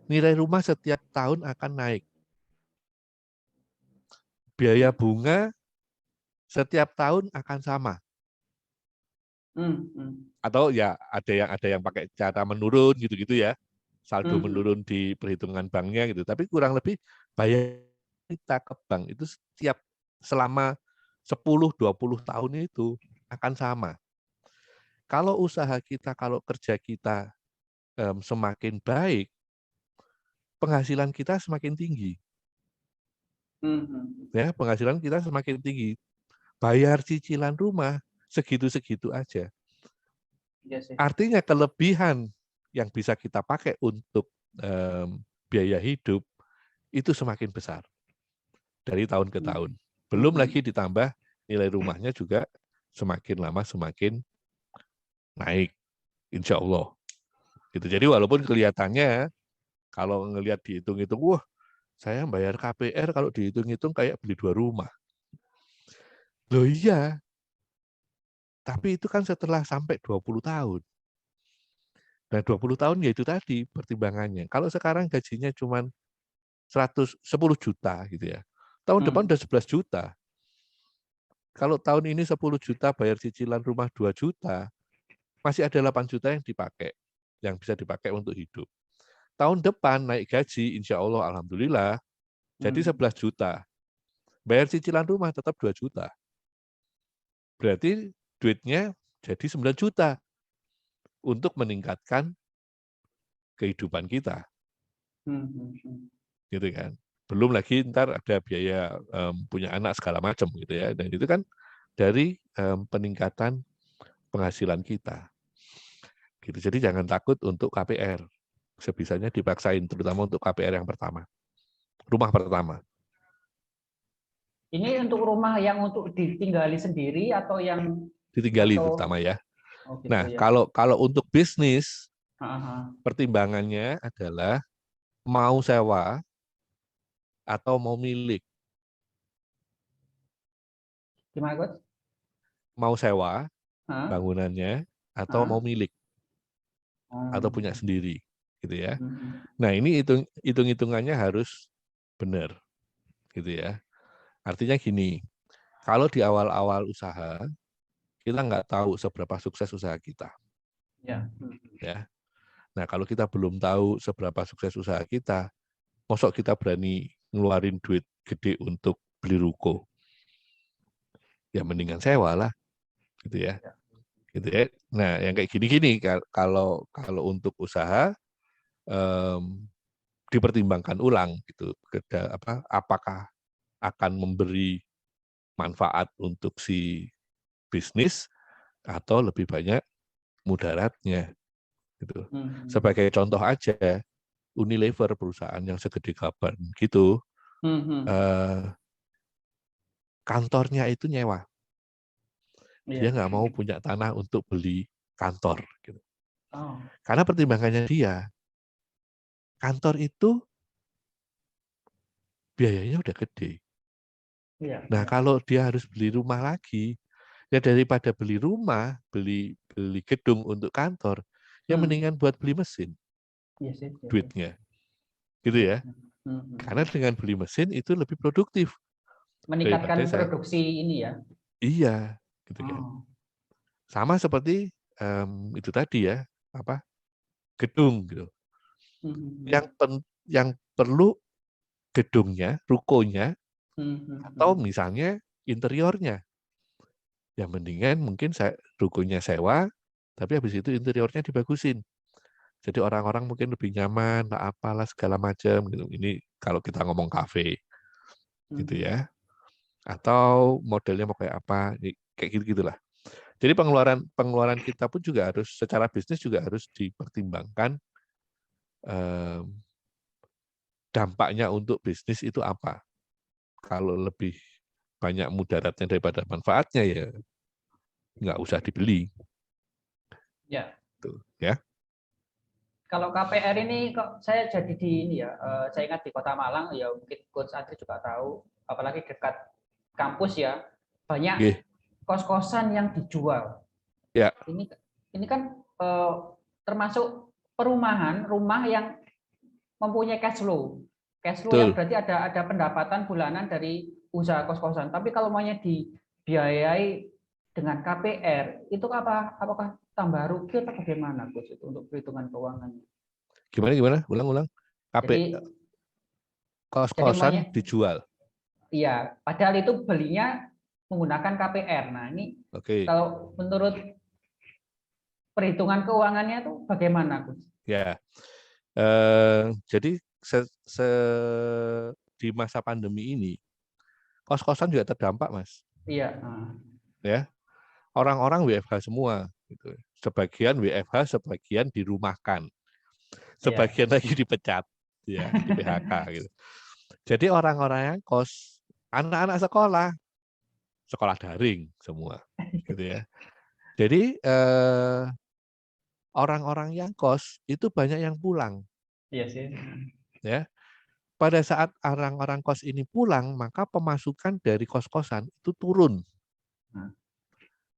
Nilai rumah setiap tahun akan naik. Biaya bunga setiap tahun akan sama. Atau ya ada yang pakai cara menurun gitu-gitu ya. Saldo menurun di perhitungan banknya gitu. Tapi kurang lebih bayar kita ke bank itu selama 10-20 tahun itu akan sama. Kalau usaha kita, kalau kerja kita semakin baik, penghasilan kita semakin tinggi. Ya, penghasilan kita semakin tinggi. Bayar cicilan rumah segitu-segitu aja. Artinya kelebihan yang bisa kita pakai untuk biaya hidup itu semakin besar dari tahun ke tahun. Belum lagi ditambah nilai rumahnya juga semakin lama semakin naik, insya Allah. Gitu. Jadi walaupun kelihatannya kalau ngelihat dihitung-hitung, wah saya bayar KPR kalau dihitung-hitung kayak beli 2 rumah. Loh iya, tapi itu kan setelah sampai 20 tahun. Nah 20 tahun ya itu tadi pertimbangannya. Kalau sekarang gajinya cuma 10 juta gitu ya, tahun depan udah 11 juta. Kalau tahun ini 10 juta bayar cicilan rumah 2 juta, masih ada 8 juta yang dipakai, yang bisa dipakai untuk hidup. Tahun depan naik gaji, insya Allah, alhamdulillah, jadi 11 juta. Bayar cicilan rumah tetap 2 juta. Berarti duitnya jadi 9 juta untuk meningkatkan kehidupan kita. Gitu kan. Belum lagi ntar ada biaya punya anak segala macam gitu ya. Dan itu kan dari peningkatan penghasilan kita. Gitu. Jadi jangan takut untuk KPR. Sebisanya dipaksain, terutama untuk KPR yang pertama. Rumah pertama. Ini untuk rumah yang untuk ditinggali sendiri atau yang Ditinggali terutama ya. Oh gitu Nah, ya. kalau untuk bisnis, Aha. pertimbangannya adalah mau sewa atau mau milik. Gimana, Coach? Mau sewa Hah? bangunannya atau Hah? mau milik atau punya Hmm. sendiri, gitu ya. Hmm. Nah, ini hitung-hitungannya harus benar, gitu ya. Artinya gini, kalau di awal-awal usaha kita nggak tahu seberapa sukses usaha kita, Ya. ya. Nah, kalau kita belum tahu seberapa sukses usaha kita, mosok kita berani ngeluarin duit gede untuk beli ruko, ya mendingan sewa lah, gitu ya. Ya. Gitu ya. Nah, yang kayak gini-gini kalau untuk usaha dipertimbangkan ulang gitu, apakah akan memberi manfaat untuk si bisnis atau lebih banyak mudaratnya gitu. Sebagai contoh aja, Unilever perusahaan yang segede Gaban gitu, kantornya itu nyewa. Dia nggak mau punya tanah untuk beli kantor gitu. Karena pertimbangannya dia, kantor itu biayanya udah gede. Nah, kalau dia harus beli rumah lagi, ya daripada beli rumah, beli gedung untuk kantor, ya mendingan buat beli mesin. Duitnya. Gitu ya. Karena dengan beli mesin itu lebih produktif. Meningkatkan produksi ini ya. Iya, gitu kan. Sama seperti itu tadi ya, gedung gitu. Yang perlu gedungnya, rukonya, atau misalnya interiornya. Ya mendingan mungkin rukonya sewa, tapi habis itu interiornya dibagusin. Jadi orang-orang mungkin lebih nyaman, lah apalah segala macam gitu. Ini kalau kita ngomong kafe, gitu ya. Atau modelnya mau kayak apa, kayak gitu-gitulah. Jadi pengeluaran kita pun juga harus secara bisnis juga harus dipertimbangkan dampaknya untuk bisnis itu apa. Kalau lebih banyak mudaratnya daripada manfaatnya ya nggak usah dibeli. Ya. Tuh, ya. Kalau KPR ini kok saya jadi di ini ya, saya ingat di Kota Malang ya mungkin Coach Adri juga tahu, apalagi dekat kampus ya banyak kos-kosan yang dijual. Ya. Ini kan termasuk perumahan rumah yang mempunyai cash flow. Cash flow yang berarti ada pendapatan bulanan dari usaha kos-kosan. Tapi kalau maunya dibiayai dengan KPR, itu apakah tambah rugi atau bagaimana, Coach, itu untuk perhitungan keuangannya? Gimana? Ulang. Kos-kosan dijual. Iya, padahal itu belinya menggunakan KPR. Nah, ini kalau menurut perhitungan keuangannya itu bagaimana, Coach? Ya. Jadi di masa pandemi ini kos-kosan juga terdampak, Mas. Iya. Ya, orang-orang WFH semua. Gitu. Sebagian WFH, sebagian dirumahkan, sebagian lagi dipecat, ya, di PHK. Gitu. Jadi orang-orang yang kos, anak-anak sekolah daring semua, gitu ya. Jadi orang-orang yang kos itu banyak yang pulang. Iya sih. Ya. Pada saat orang-orang kos ini pulang, maka pemasukan dari kos-kosan itu turun.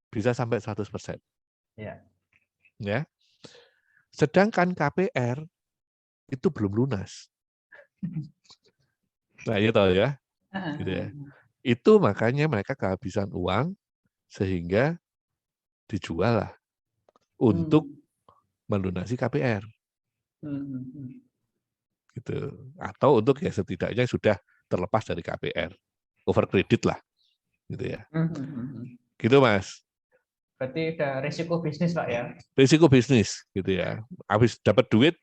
Bisa sampai 100%. Ya. Sedangkan KPR itu belum lunas. Nah, itu ya. Gitu ya. Itu makanya mereka kehabisan uang sehingga dijual lah untuk melunasi KPR. Gitu. Atau untuk ya setidaknya sudah terlepas dari KPR. Overkredit lah. Gitu ya. Gitu, Mas. Berarti udah risiko bisnis, Pak ya? Risiko bisnis gitu ya. Habis dapat duit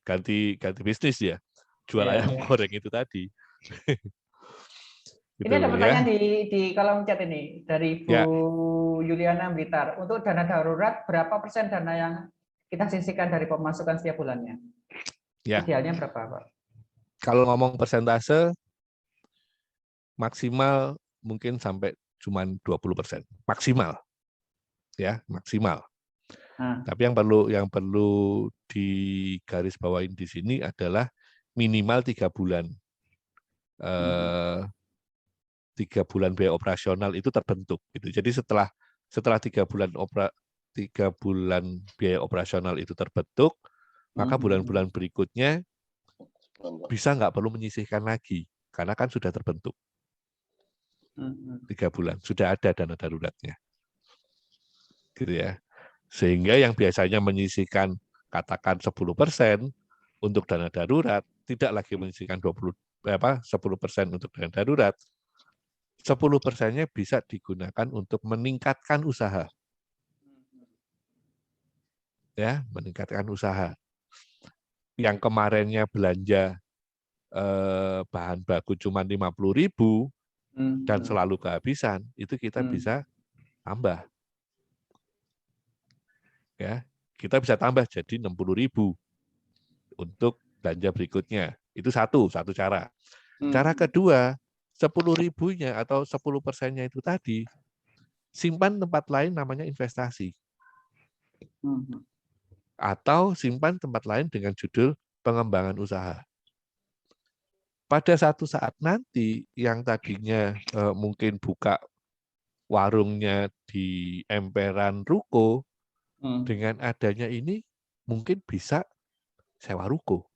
ganti bisnis ya. Jual ayam goreng itu tadi. Ini Gitu, ada pertanyaan ya. di kolom chat ini dari Bu Ya. Yuliana Blitar. Untuk dana darurat, berapa persen dana yang kita sisihkan dari pemasukan setiap bulannya? Ya. Idealnya berapa, Pak? Kalau ngomong persentase, maksimal mungkin sampai cuma 20%. Maksimal. Ya, maksimal. Tapi yang perlu digarisbawahi di sini adalah minimal 3 bulan. 3 bulan biaya operasional itu terbentuk gitu. Jadi setelah 3 bulan biaya operasional itu terbentuk, maka bulan-bulan berikutnya bisa nggak perlu menyisihkan lagi karena kan sudah terbentuk. 3 bulan sudah ada dana daruratnya. Gitu ya. Sehingga yang biasanya menyisihkan katakan 10% untuk dana darurat, tidak lagi menyisihkan 10% untuk dana darurat, 10%-nya bisa digunakan untuk meningkatkan usaha. Ya, meningkatkan usaha. Yang kemarinnya belanja bahan baku cuma 50.000 dan selalu kehabisan, itu kita bisa tambah. Ya, kita bisa tambah jadi 60.000 untuk belanja berikutnya. Itu satu cara. Cara kedua, 10.000-nya atau 10%-nya itu tadi, simpan tempat lain namanya investasi. Atau simpan tempat lain dengan judul pengembangan usaha. Pada satu saat nanti yang tadinya mungkin buka warungnya di emperan ruko, dengan adanya ini mungkin bisa sewa ruko.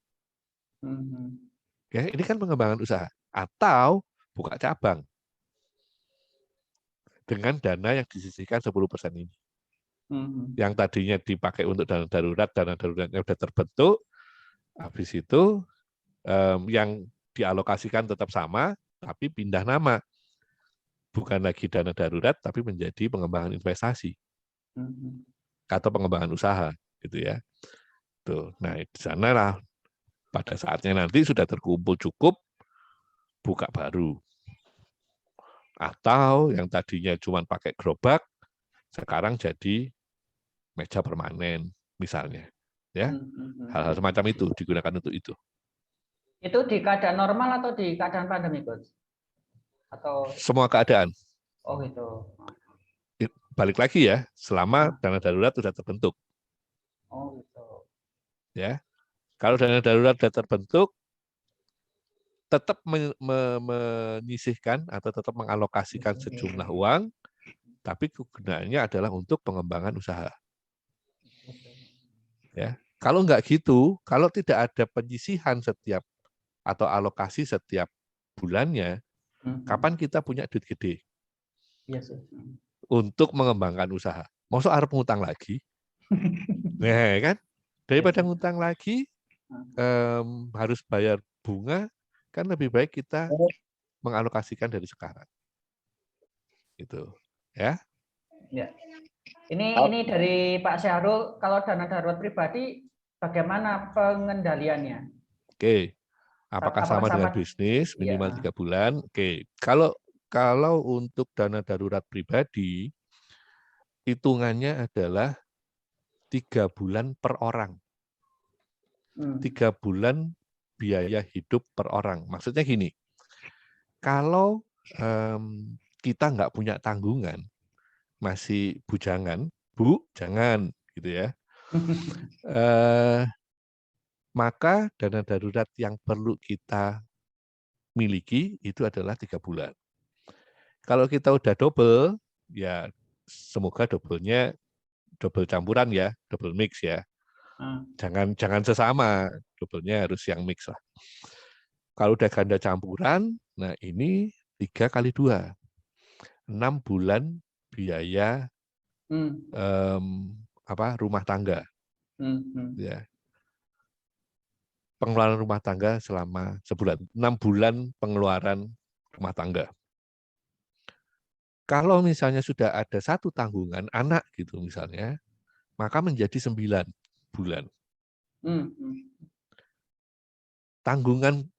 Ya, ini kan pengembangan usaha. Atau buka cabang dengan dana yang disisihkan 10% ini. Yang tadinya dipakai untuk dana daruratnya sudah terbentuk, habis itu yang dialokasikan tetap sama, tapi pindah nama. Bukan lagi dana darurat, tapi menjadi pengembangan investasi. Atau pengembangan usaha. Gitu ya. Tuh. Nah, di sanalah pada saatnya nanti sudah terkumpul cukup, buka baru. Atau yang tadinya cuma pakai gerobak, sekarang jadi meja permanen, misalnya. Ya, hal-hal semacam itu digunakan untuk itu. Itu di keadaan normal atau di keadaan pandemi, Coach? Atau semua keadaan. Oh gitu. Balik lagi ya, selama dana darurat sudah terbentuk. Oh gitu. Ya, kalau dana darurat sudah terbentuk, tetap menyisihkan atau tetap mengalokasikan sejumlah uang, tapi kegunaannya adalah untuk pengembangan usaha. Ya, kalau nggak gitu, kalau tidak ada penyisihan setiap atau alokasi setiap bulannya, kapan kita punya duit gede? Iya sih. Untuk mengembangkan usaha. Maksud harus ngutang lagi? Nah, kan? Daripada ngutang lagi, harus bayar bunga, kan lebih baik kita mengalokasikan dari sekarang. Gitu. Ya. Ya. Ini dari Pak Syahrul, kalau dana darurat pribadi bagaimana pengendaliannya? Oke. Apakah sama dengan bisnis minimal 3 bulan? Oke. Kalau untuk dana darurat pribadi, hitungannya adalah 3 bulan per orang. 3 bulan biaya hidup per orang. Maksudnya gini, kalau kita nggak punya tanggungan, masih bujangan, Bu, jangan, gitu ya. Maka dana darurat yang perlu kita miliki itu adalah 3 bulan. Kalau kita udah double, ya semoga double-nya double campuran ya, double mix ya. Jangan sesama, double-nya harus yang mix lah. Kalau udah ganda campuran, nah ini 3 kali 2. 6 bulan biaya rumah tangga. Ya. Pengeluaran rumah tangga selama sebulan. 6 bulan pengeluaran rumah tangga. Kalau misalnya sudah ada satu tanggungan, anak gitu misalnya, maka menjadi 9 bulan.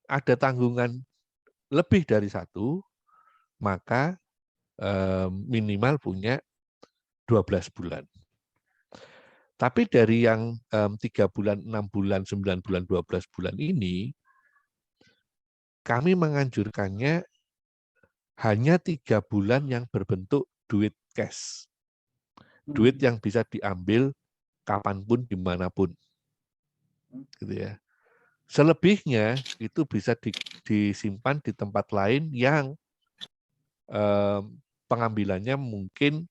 Ada tanggungan lebih dari satu, maka minimal punya 12 bulan. Tapi dari yang 3 bulan, 6 bulan, 9 bulan, 12 bulan ini, kami menganjurkannya hanya 3 bulan yang berbentuk duit cash. Duit yang bisa diambil kapanpun, dimanapun. Gitu ya. Selebihnya itu bisa disimpan di tempat lain yang pengambilannya mungkin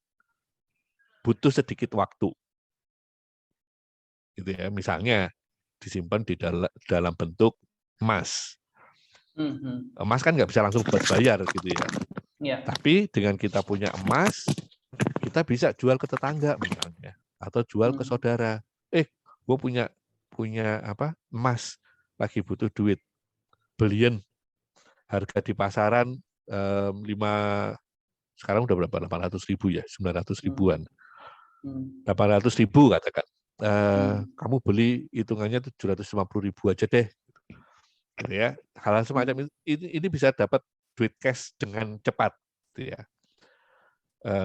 butuh sedikit waktu. Gitu ya. Misalnya disimpan di dalam bentuk emas. Emas kan nggak bisa langsung buat bayar gitu ya. Yeah. Tapi dengan kita punya emas, kita bisa jual ke tetangga misalnya, atau jual ke saudara. Gue punya emas, lagi butuh duit, beliin. Harga di pasaran 5, sekarang udah berapa? 800.000 ya, 900 ribuan. 800.000 katakan. Kamu beli hitungannya 750.000 aja deh. Gitu ya. Hal semacam ini bisa dapat duit cash dengan cepat. Gitu ya.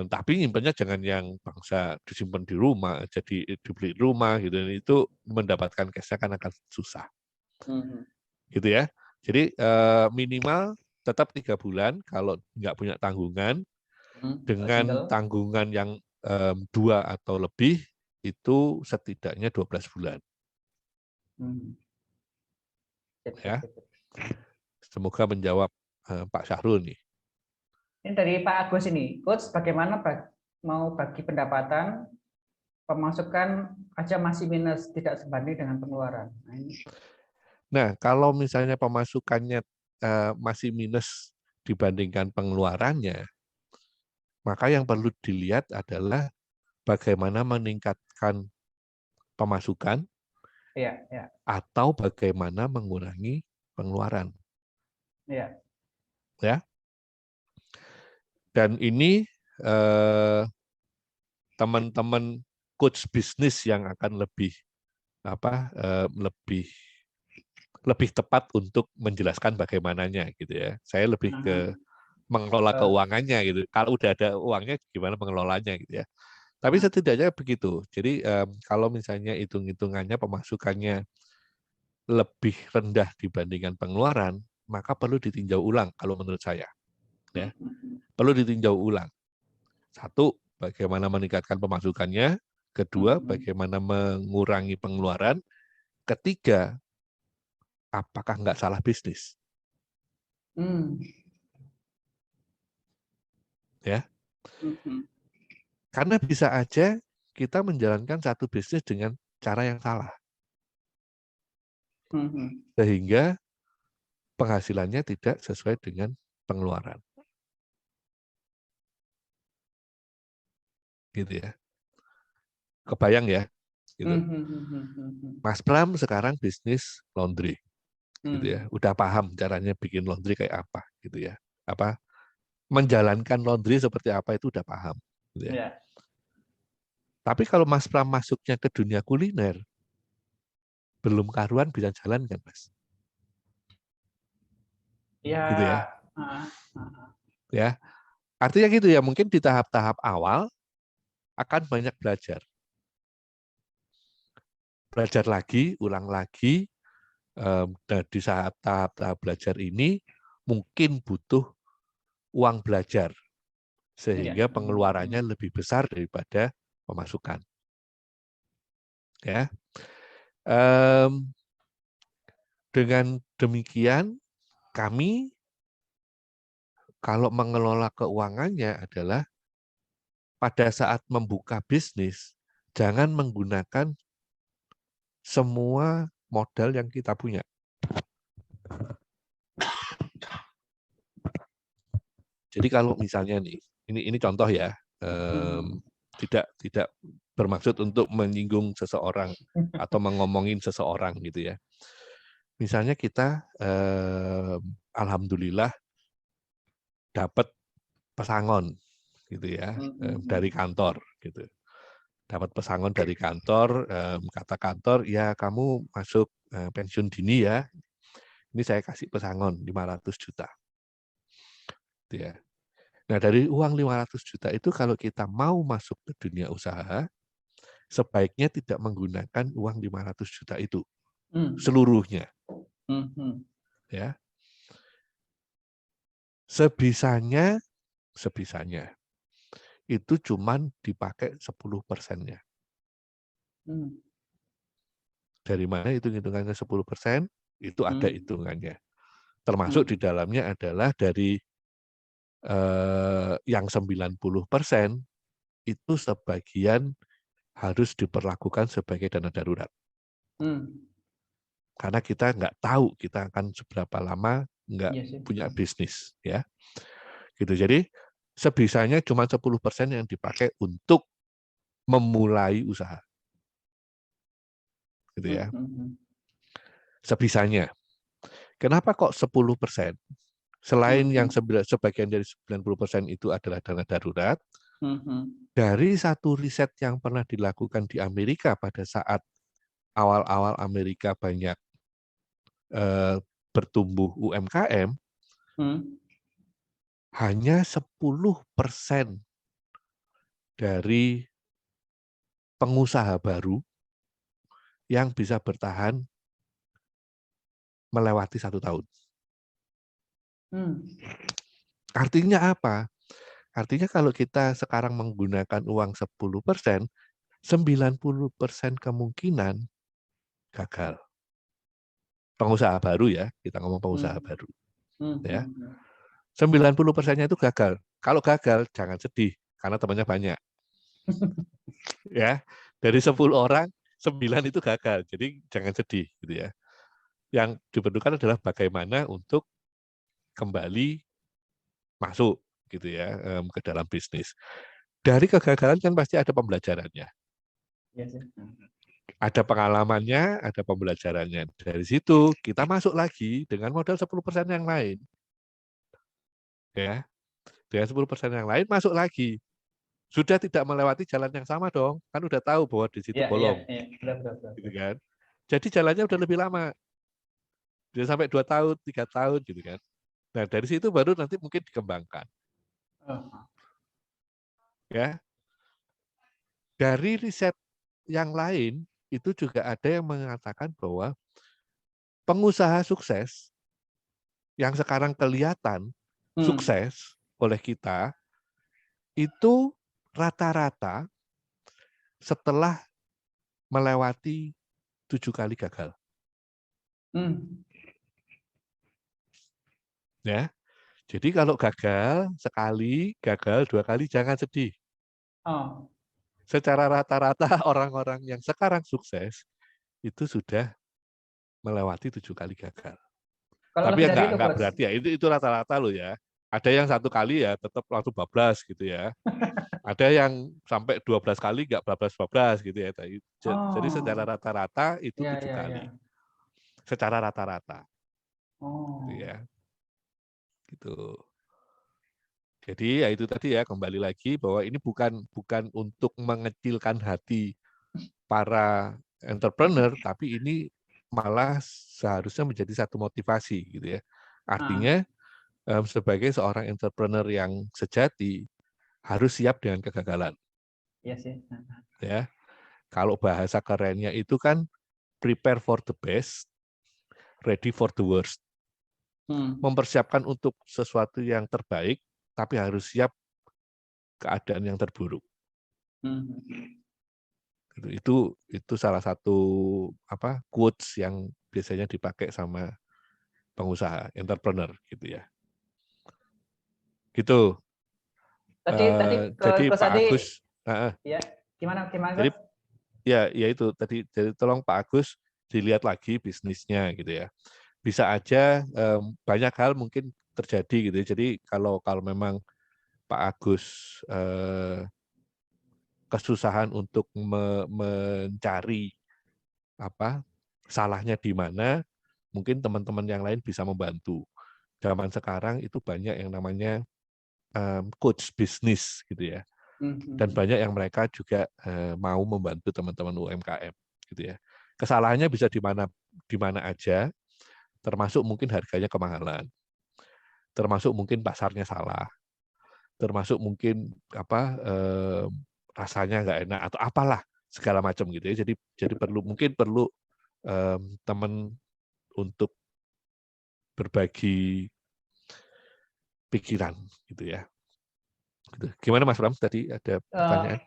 Tapi nyimpannya jangan yang bangsa disimpan di rumah, jadi dibeli rumah gitu. Itu mendapatkan cash-nya kan akan susah. Gitu ya. Jadi minimal tetap 3 bulan kalau nggak punya tanggungan. Dengan tanggungan yang 2 atau lebih, itu setidaknya 12 bulan. Ya. Semoga menjawab Pak Syahrul nih. Ini dari Pak Agus ini, Coach, bagaimana mau bagi pendapatan, pemasukan aja masih minus, tidak sebanding dengan pengeluaran. Nah, kalau misalnya pemasukannya masih minus dibandingkan pengeluarannya, maka yang perlu dilihat adalah bagaimana meningkatkan pemasukan atau bagaimana mengurangi pengeluaran. Ya. Dan ini teman-teman coach bisnis yang akan lebih tepat untuk menjelaskan bagaimananya gitu ya. Saya lebih ke mengelola keuangannya gitu. Kalau udah ada uangnya gimana mengelolanya gitu ya. Tapi setidaknya begitu. Jadi kalau misalnya hitung-hitungannya pemasukannya lebih rendah dibandingkan pengeluaran, maka perlu ditinjau ulang kalau menurut saya. Ya. Perlu ditinjau ulang. 1, bagaimana meningkatkan pemasukannya. 2, bagaimana mengurangi pengeluaran. 3, apakah nggak salah bisnis? Ya. Karena bisa aja kita menjalankan satu bisnis dengan cara yang salah. Sehingga penghasilannya tidak sesuai dengan pengeluaran. Gitu ya. Kebayang ya? Gitu. Mas Pram sekarang bisnis laundry. Gitu ya. Udah paham caranya bikin laundry kayak apa gitu ya. Menjalankan laundry seperti apa itu udah paham gitu ya. Tapi kalau Mas Pram masuknya ke dunia kuliner, belum karuan bisa jalan kan, Mas? Ya. Gitu ya. Ya. Artinya gitu ya, mungkin di tahap-tahap awal akan banyak belajar. Belajar lagi, ulang lagi. Dan di saat tahap-tahap belajar ini mungkin butuh uang belajar sehingga pengeluarannya lebih besar daripada pemasukan. Ya. Dengan demikian kami kalau mengelola keuangannya adalah pada saat membuka bisnis jangan menggunakan semua modal yang kita punya. Jadi kalau misalnya nih, ini contoh ya, tidak bermaksud untuk menyinggung seseorang atau mengomongin seseorang gitu ya. Misalnya kita, alhamdulillah dapat pesangon gitu ya dari kantor gitu. Dapat pesangon dari kantor, kata kantor, ya kamu masuk pensiun dini ya. Ini saya kasih pesangon 500 juta. Gitu ya. Nah, dari uang 500 juta itu kalau kita mau masuk ke dunia usaha, sebaiknya tidak menggunakan uang 500 juta itu seluruhnya. Ya. Sebisanya itu cuman dipakai 10%-nya. Dari mana hitung-hitungannya 10%? Itu ada hitungannya. Termasuk di dalamnya adalah dari yang 90% itu sebagian harus diperlakukan sebagai dana darurat. Karena kita nggak tahu kita akan seberapa lama nggak punya bisnis, ya. Gitu. Jadi sebisanya cuma 10% yang dipakai untuk memulai usaha. Gitu ya. Sebisanya. Kenapa kok 10%? Selain yang sebagian dari 90% itu adalah dana darurat, dari satu riset yang pernah dilakukan di Amerika pada saat awal-awal Amerika banyak bertumbuh UMKM, hanya 10% dari pengusaha baru yang bisa bertahan melewati 1 tahun. Artinya apa? Artinya kalau kita sekarang menggunakan uang 10%, 90% kemungkinan gagal. Pengusaha baru ya, kita ngomong pengusaha baru. Ya. 90%-nya itu gagal. Kalau gagal, jangan sedih, karena temannya banyak. Ya, dari 10 orang, 9 itu gagal. Jadi jangan sedih, gitu ya. Yang diperlukan adalah bagaimana untuk kembali masuk, gitu ya, ke dalam bisnis. Dari kegagalan kan pasti ada pembelajarannya. Ada pengalamannya, ada pembelajarannya. Dari situ kita masuk lagi dengan modal 10% yang lain. Ya, dengan 10% yang lain masuk lagi. Sudah tidak melewati jalan yang sama dong, kan udah tahu bahwa di situ bolong. Gitu kan. Jadi jalannya udah lebih lama. Bisa sampai 2 tahun, 3 tahun gitu kan. Nah, dari situ baru nanti mungkin dikembangkan. Ya. Dari riset yang lain itu juga ada yang mengatakan bahwa pengusaha sukses yang sekarang kelihatan sukses oleh kita itu rata-rata setelah melewati 7 kali gagal. Ya, jadi kalau gagal sekali, gagal 2 kali, jangan sedih. Secara rata-rata orang-orang yang sekarang sukses itu sudah melewati 7 kali gagal. Kalau Tapi ya dari itu, nggak berarti ya, itu rata-rata loh ya. Ada yang 1 kali ya tetap langsung bablas gitu ya. Ada yang sampai 12 kali nggak bablas-bablas gitu ya. Jadi secara rata-rata itu 7 kali. Secara rata-rata. Gitu ya. Gitu. Jadi ya itu tadi ya, kembali lagi bahwa ini bukan untuk mengecilkan hati para entrepreneur, tapi ini malah seharusnya menjadi satu motivasi gitu ya. Artinya sebagai seorang entrepreneur yang sejati harus siap dengan kegagalan. Iya sih. Ya. Kalau bahasa kerennya itu kan prepare for the best, ready for the worst. Mempersiapkan untuk sesuatu yang terbaik, tapi harus siap keadaan yang terburuk. Itu salah satu quotes yang biasanya dipakai sama pengusaha, entrepreneur gitu ya. Gitu. Tadi Jadi Coach Pak Adi, Agus, ya gimana jadi Coach? ya itu tadi, jadi tolong Pak Agus dilihat lagi bisnisnya gitu ya. Bisa aja banyak hal mungkin terjadi gitu. Jadi kalau memang Pak Agus kesusahan untuk mencari salahnya di mana, mungkin teman-teman yang lain bisa membantu. Zaman sekarang itu banyak yang namanya coach bisnis gitu ya. Dan banyak yang mereka juga mau membantu teman-teman UMKM gitu ya. Kesalahannya bisa di mana aja, termasuk mungkin harganya kemahalan. termasuk mungkin pasarnya salah, termasuk mungkin rasanya nggak enak atau apalah segala macam gitu ya. Jadi mungkin perlu teman untuk berbagi pikiran gitu ya. Gitu. Gimana Mas Bram? Tadi ada pertanyaan?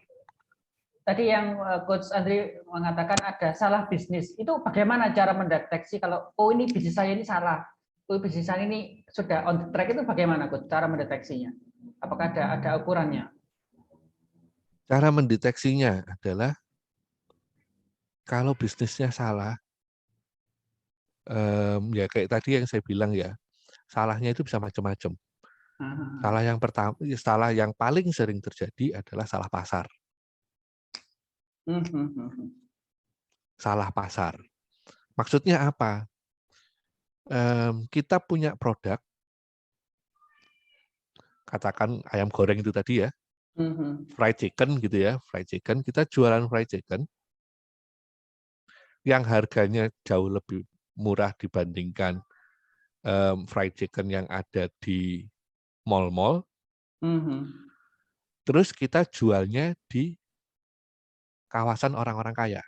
Tadi yang Coach Andri mengatakan ada salah bisnis. Itu bagaimana cara mendeteksi kalau ini bisnis saya ini salah, bisnis saya ini sudah on the track, itu bagaimana Coach cara mendeteksinya? Apakah ada ukurannya? Cara mendeteksinya adalah kalau bisnisnya salah, ya kayak tadi yang saya bilang ya, salahnya itu bisa macam-macam. Salah yang paling sering terjadi adalah salah pasar. Salah pasar. Maksudnya apa? Kita punya produk, katakan ayam goreng itu tadi ya, fried chicken gitu ya, fried chicken. Kita jualan fried chicken yang harganya jauh lebih murah dibandingkan fried chicken yang ada di mall-mall. Terus kita jualnya di kawasan orang-orang kaya.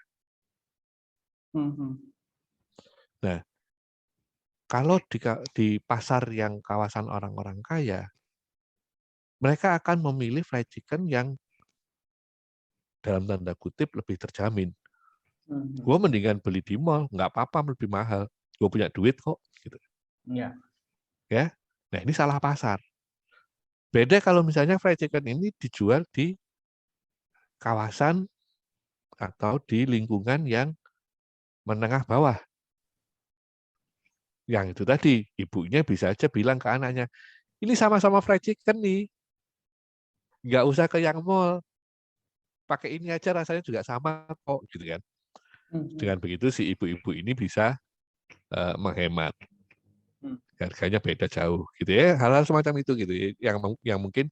Nah, kalau di pasar yang kawasan orang-orang kaya, mereka akan memilih fried chicken yang dalam tanda kutip lebih terjamin. Gue mendingan beli di mall, nggak apa-apa lebih mahal. Gue punya duit kok. Gitu. Ya, nah ini salah pasar. Beda kalau misalnya fried chicken ini dijual di kawasan atau di lingkungan yang menengah bawah. Yang itu tadi, ibunya bisa aja bilang ke anaknya, ini sama-sama fried chicken nih, nggak usah ke yang mall, pakai ini aja rasanya juga sama kok, gitu kan. Dengan begitu si ibu-ibu ini bisa menghemat, harganya beda jauh, gitu ya. Hal-hal semacam itu gitu, yang mungkin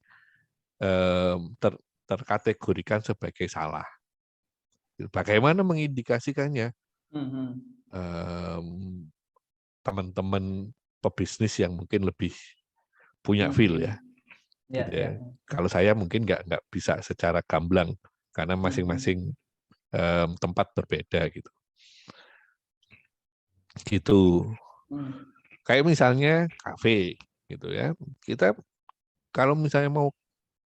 terkategorikan sebagai salah. Bagaimana mengindikasikannya? Teman-teman pebisnis yang mungkin lebih punya feel ya. Gitu ya. Kalau saya mungkin nggak bisa secara gamblang karena masing-masing tempat berbeda gitu. Gitu. Kayak misalnya kafe gitu ya. Kita kalau misalnya mau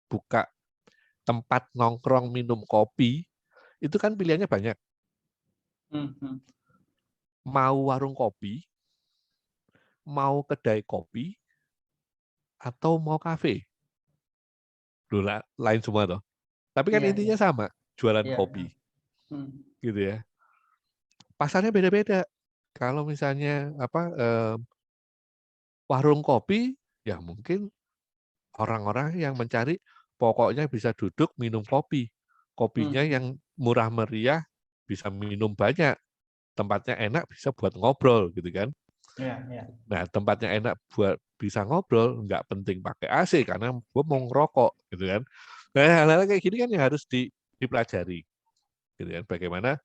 buka tempat nongkrong minum kopi, itu kan pilihannya banyak. Mau warung kopi, mau kedai kopi, atau mau kafe. Loh, lain semua toh. Tapi kan intinya sama, jualan kopi. Gitu ya. Pasarnya beda-beda. Kalau misalnya warung kopi, ya mungkin orang-orang yang mencari pokoknya bisa duduk minum kopi. Kopinya yang murah meriah, bisa minum banyak. Tempatnya enak, bisa buat ngobrol gitu kan. Nah, tempatnya enak buat bisa ngobrol, nggak penting pakai AC karena gue mau ngerokok gitu kan. Nah, hal-hal kayak gini kan yang harus dipelajari. Gitu kan. Bagaimana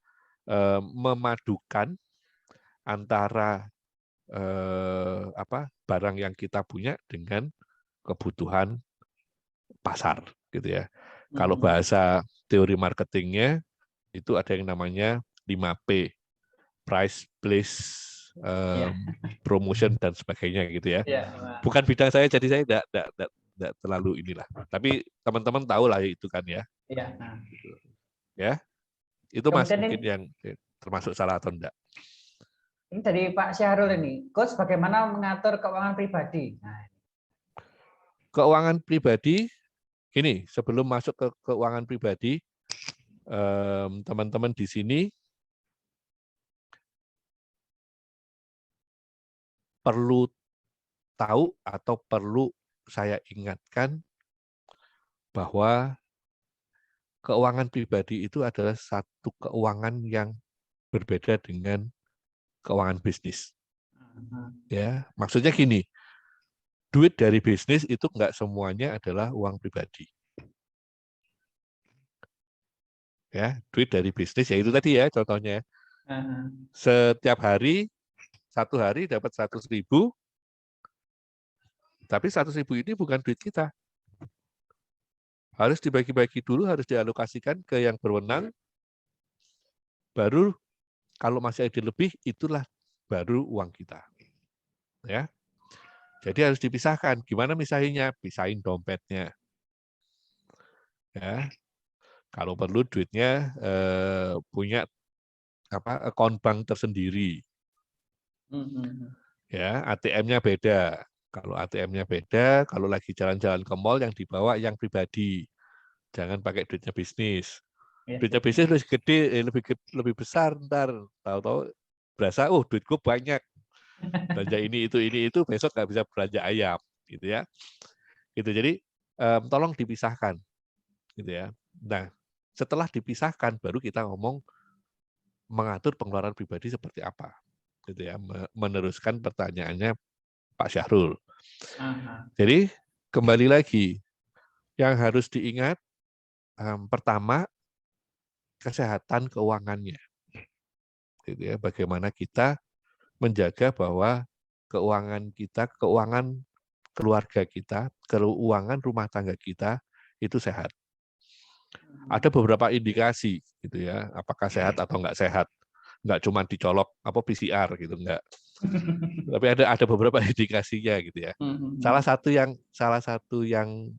memadukan antara barang yang kita punya dengan kebutuhan pasar gitu ya. Kalau bahasa teori marketingnya itu ada yang namanya 5P, price, place, promotion dan sebagainya gitu ya. Bukan bidang saya, jadi saya tidak terlalu inilah. Tapi teman-teman tahu lah itu kan ya. Ya, itu Mas mungkin yang termasuk salah atau enggak. Ini dari Pak Syahrul ini, Coach bagaimana mengatur keuangan pribadi? Keuangan pribadi, gini, sebelum masuk ke keuangan pribadi, teman-teman di sini perlu tahu atau perlu saya ingatkan bahwa keuangan pribadi itu adalah satu keuangan yang berbeda dengan keuangan bisnis. Ya, maksudnya gini, duit dari bisnis itu enggak semuanya adalah uang pribadi. Ya, duit dari bisnis ya itu tadi ya contohnya. Setiap hari, satu hari dapat 100.000, Tapi 100.000 ini bukan duit kita. Harus dibagi-bagi dulu, harus dialokasikan ke yang berwenang, baru kalau masih ada lebih, itulah baru uang kita. Ya. Jadi harus dipisahkan. Gimana misahinnya? Pisahin dompetnya. Ya. Kalau perlu duitnya punya akun bank tersendiri. Ya, ATM-nya beda. Kalau ATM-nya beda, kalau lagi jalan-jalan ke mall yang dibawa yang pribadi. Jangan pakai duitnya bisnis. Duitnya bisnis lebih gede, lebih besar ntar. Tahu-tahu berasa, duitku banyak. Belanja ini itu besok nggak bisa belanja ayam, gitu ya. Gitu. Jadi tolong dipisahkan, gitu ya. Nah, setelah dipisahkan baru kita ngomong mengatur pengeluaran pribadi seperti apa, gitu ya. Meneruskan pertanyaannya Pak Syahrul. Jadi kembali lagi, yang harus diingat pertama kesehatan keuangannya, gitu ya. Bagaimana kita menjaga bahwa keuangan kita, keuangan keluarga kita, keuangan rumah tangga kita itu sehat. Ada beberapa indikasi, gitu ya, apakah sehat atau nggak sehat. Nggak cuma dicolok PCR gitu, nggak. Tapi ada beberapa indikasinya, gitu ya. Salah satu yang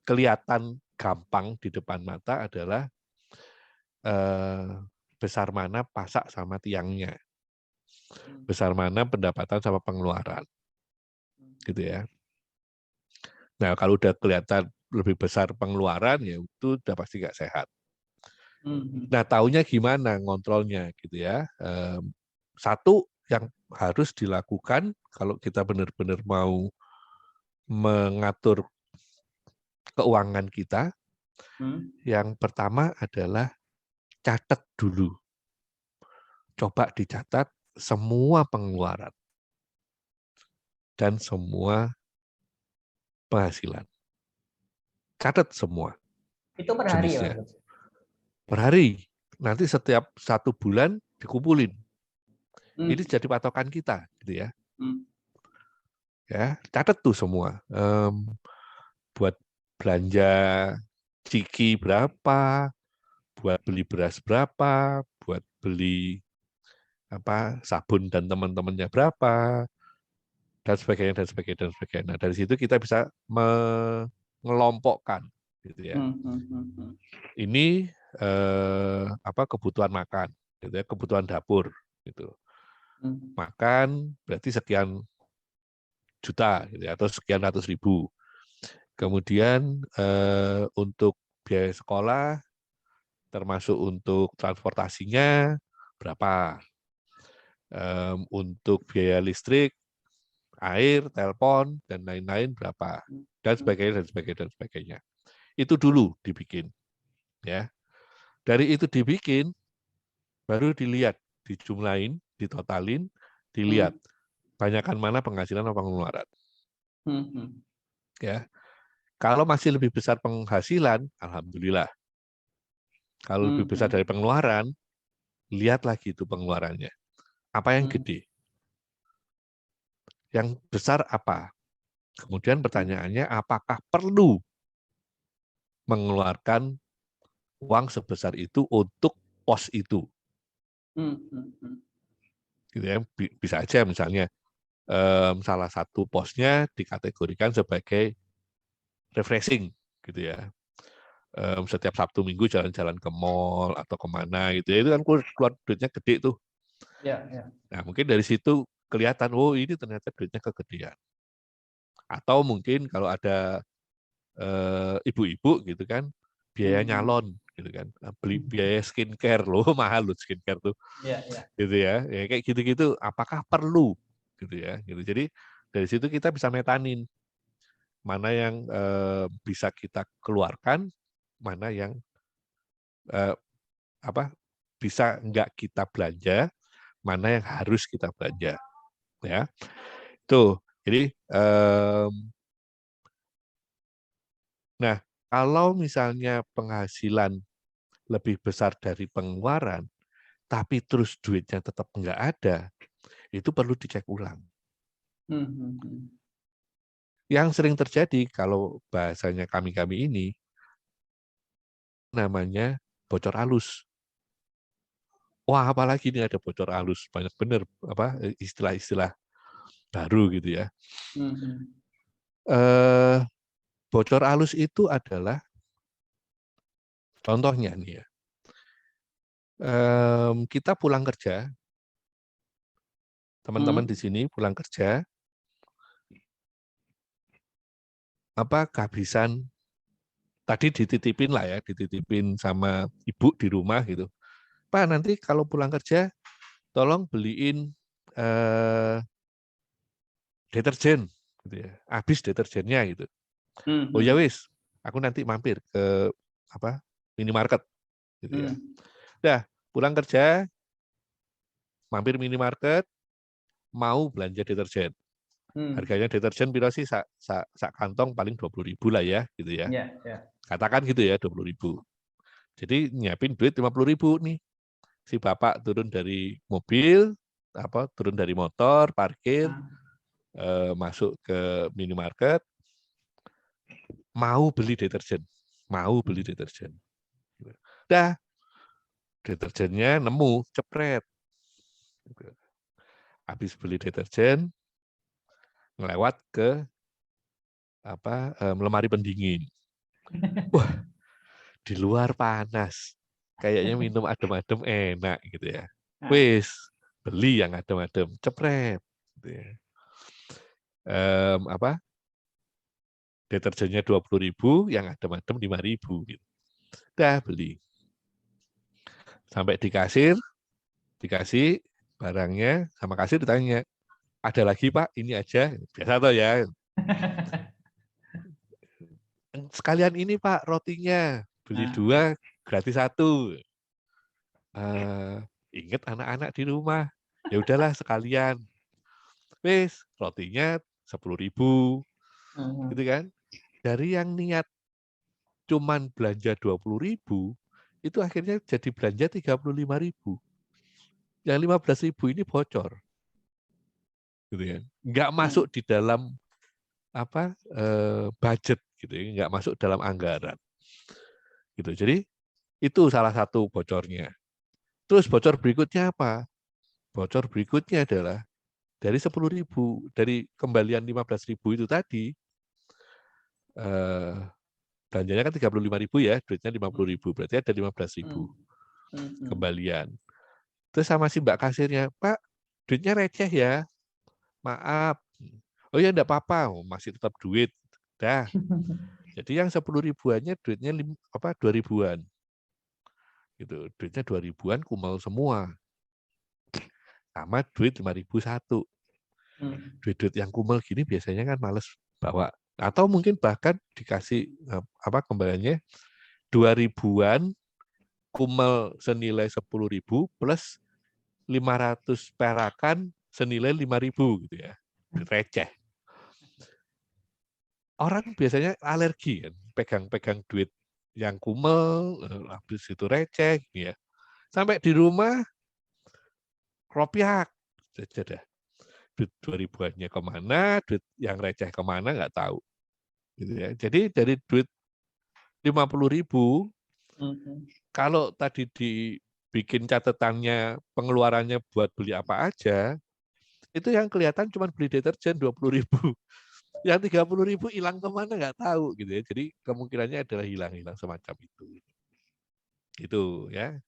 kelihatan gampang di depan mata adalah besar mana pasak sama tiangnya, besar mana pendapatan sama pengeluaran, gitu ya. Nah, kalau udah kelihatan lebih besar pengeluaran, ya itu udah pasti nggak sehat. Nah, taunya gimana ngontrolnya, gitu ya. Satu yang harus dilakukan kalau kita benar-benar mau mengatur keuangan kita, yang pertama adalah catat dulu. Coba dicatat semua pengeluaran dan semua penghasilan. Catat semua. Itu per hari ya, Pak? Per hari. Nanti setiap 1 bulan dikumpulin. Ini jadi patokan kita, gitu ya. Ya, catat tuh semua. Buat belanja ciki berapa, buat beli beras berapa, buat beli sabun dan teman-temannya berapa, dan sebagainya, dan sebagainya, dan sebagainya. Nah, dari situ kita bisa mengelompokkan, gitu ya. Ini kebutuhan makan, gitu ya, kebutuhan dapur, gitu. Makan berarti sekian juta, gitu ya, atau sekian ratus ribu. Kemudian untuk biaya sekolah, termasuk untuk transportasinya berapa, untuk biaya listrik, air, telepon, dan lain-lain berapa, dan sebagainya, dan sebagainya, dan sebagainya. Itu dulu dibikin, ya. Dari itu dibikin, baru dilihat, dijumlahin, ditotalin, dilihat banyakkan mana penghasilan atau pengeluaran. Ya, kalau masih lebih besar penghasilan, alhamdulillah. Kalau lebih besar dari pengeluaran, lihat lagi itu pengeluarannya. Apa yang gede? Yang besar apa? Kemudian pertanyaannya, apakah perlu mengeluarkan uang sebesar itu untuk pos itu? Gitu ya. Bisa aja misalnya salah satu posnya dikategorikan sebagai refreshing, gitu ya. Setiap Sabtu Minggu jalan-jalan ke mall atau kemana gitu ya, itu kan keluar duitnya gede tuh. Nah, mungkin dari situ kelihatan, ini ternyata duitnya kegedean. Atau mungkin kalau ada ibu-ibu gitu kan, biaya nyalon gitu kan, beli biaya skincare loh, mahal loh skincare tuh, gitu ya, kayak gitu-gitu, apakah perlu gitu ya, gitu. Jadi dari situ kita bisa metanin mana yang bisa kita keluarkan, mana yang bisa nggak kita belanja, mana yang harus kita belanja, ya. Tuh, jadi nah, kalau misalnya penghasilan lebih besar dari pengeluaran, tapi terus duitnya tetap nggak ada, itu perlu dicek ulang. Yang sering terjadi kalau bahasanya kami-kami ini namanya bocor halus. Wah, apalagi ini ada bocor halus, banyak benar apa istilah-istilah baru gitu ya. Bocor halus itu adalah contohnya nih ya. Kita pulang kerja, teman-teman di sini pulang kerja, apa kehabisan tadi dititipin lah ya, dititipin sama ibu di rumah gitu. Pak, nanti kalau pulang kerja tolong beliin deterjen gitu ya. Habis deterjennya gitu. Oh ya wis, aku nanti mampir ke apa? Minimarket gitu ya. Udah, pulang kerja mampir minimarket mau belanja deterjen. Harganya deterjen piro sih sak kantong paling 20.000 lah ya gitu ya. Katakan gitu ya 20.000. Jadi nyiapin duit 50.000 nih. Si bapak turun dari mobil, turun dari motor, parkir, masuk ke minimarket, mau beli deterjen. Dah, deterjennya nemu, cepret. Habis beli deterjen, ngelewat ke lemari pendingin. Wah, di luar panas. Kayaknya minum adem-adem enak gitu ya. Wis, beli yang adem-adem, cepret. Gitu ya. Deterjennya 20.000, yang adem-adem 5.000 gitu. Dah beli. Sampai di kasir, dikasih barangnya, sama kasir ditanya, ada lagi Pak, ini aja. Biasa toh ya. Sekalian ini Pak, rotinya. Beli 2, gratis 1. Ingat anak-anak di rumah. Ya udahlah sekalian. Wis, rotinya 10.000. Gitu kan. Dari yang niat cuman belanja 20.000, itu akhirnya jadi belanja 35.000. Yang 15.000 ini bocor. Gitu kan. Nggak masuk di dalam budget gitu ya, nggak masuk dalam anggaran. Gitu. Jadi itu salah satu bocornya. Terus bocor berikutnya apa? Bocor berikutnya adalah dari 10.000, dari kembalian 15.000 itu tadi, belanjanya kan 35.000 ya, duitnya 50.000, berarti ada 15.000 kembalian. Terus sama si mbak kasirnya, Pak, duitnya receh ya, maaf. Oh ya enggak apa-apa, masih tetap duit. Dah. Jadi yang 10.000-annya duitnya 2.000-an. Gitu. Duitnya 2.000-an kumpul semua. Sama duit 5.000 satu. Duit-duit yang kumpul gini biasanya kan males bawa. Atau mungkin bahkan dikasih kembaliannya 2.000-an kumpul senilai 10.000 plus 500 perakan senilai 5.000 gitu ya. Receh. Orang biasanya alergi kan, pegang-pegang duit yang kumel, habis itu receh, ya. Sampai di rumah, kropiak, dah. Duit 2.000-annya kemana, duit yang receh kemana, nggak tahu. Gitu ya. Jadi dari duit 50.000, kalau tadi dibikin catatannya, pengeluarannya buat beli apa aja, itu yang kelihatan cuma beli deterjen 20.000. Yang 30.000 hilang kemana nggak tahu gitu ya. Jadi kemungkinannya adalah hilang-hilang semacam itu. Itu ya.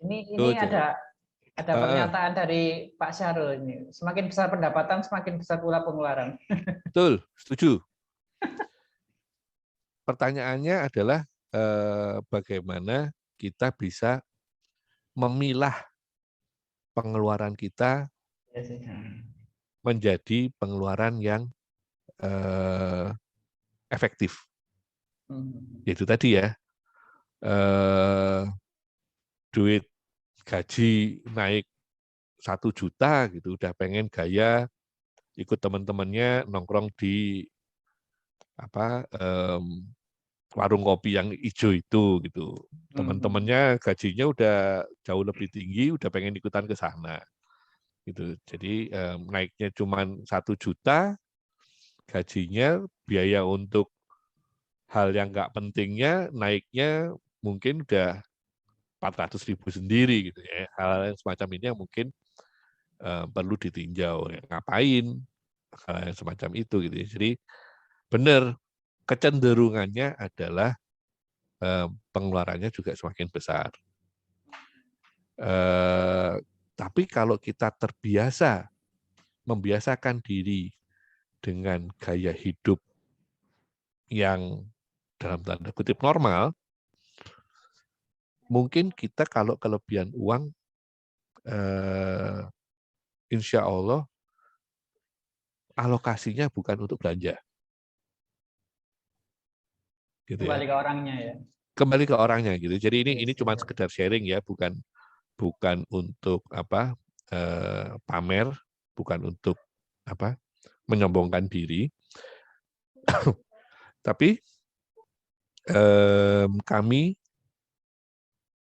Ini ada pernyataan dari Pak Syahrul ini. Semakin besar pendapatan, semakin besar pula pengeluaran. Betul, setuju. Pertanyaannya adalah bagaimana kita bisa memilah pengeluaran kita menjadi pengeluaran yang efektif. Itu tadi ya, duit gaji naik 1 juta gitu, udah pengen gaya ikut teman-temannya nongkrong di warung kopi yang hijau itu gitu. Teman-temannya gajinya udah jauh lebih tinggi, udah pengen ikutan ke sana. Gitu. Jadi naiknya cuma 1 juta, gajinya, biaya untuk hal yang nggak pentingnya naiknya mungkin udah 400.000 sendiri gitu ya. Hal yang semacam ini yang mungkin perlu ditinjau. Ya, ngapain hal yang semacam itu gitu ya. Jadi benar, kecenderungannya adalah pengeluarannya juga semakin besar. Tapi kalau kita membiasakan diri dengan gaya hidup yang dalam tanda kutip normal, mungkin kita kalau kelebihan uang, insya Allah alokasinya bukan untuk belanja. Gitu ya. Kembali ke orangnya ya. Kembali ke orangnya gitu. Jadi ini Yes, cuma yes. sekedar sharing ya, bukan untuk pamer, bukan untuk menyombongkan diri. Tapi kami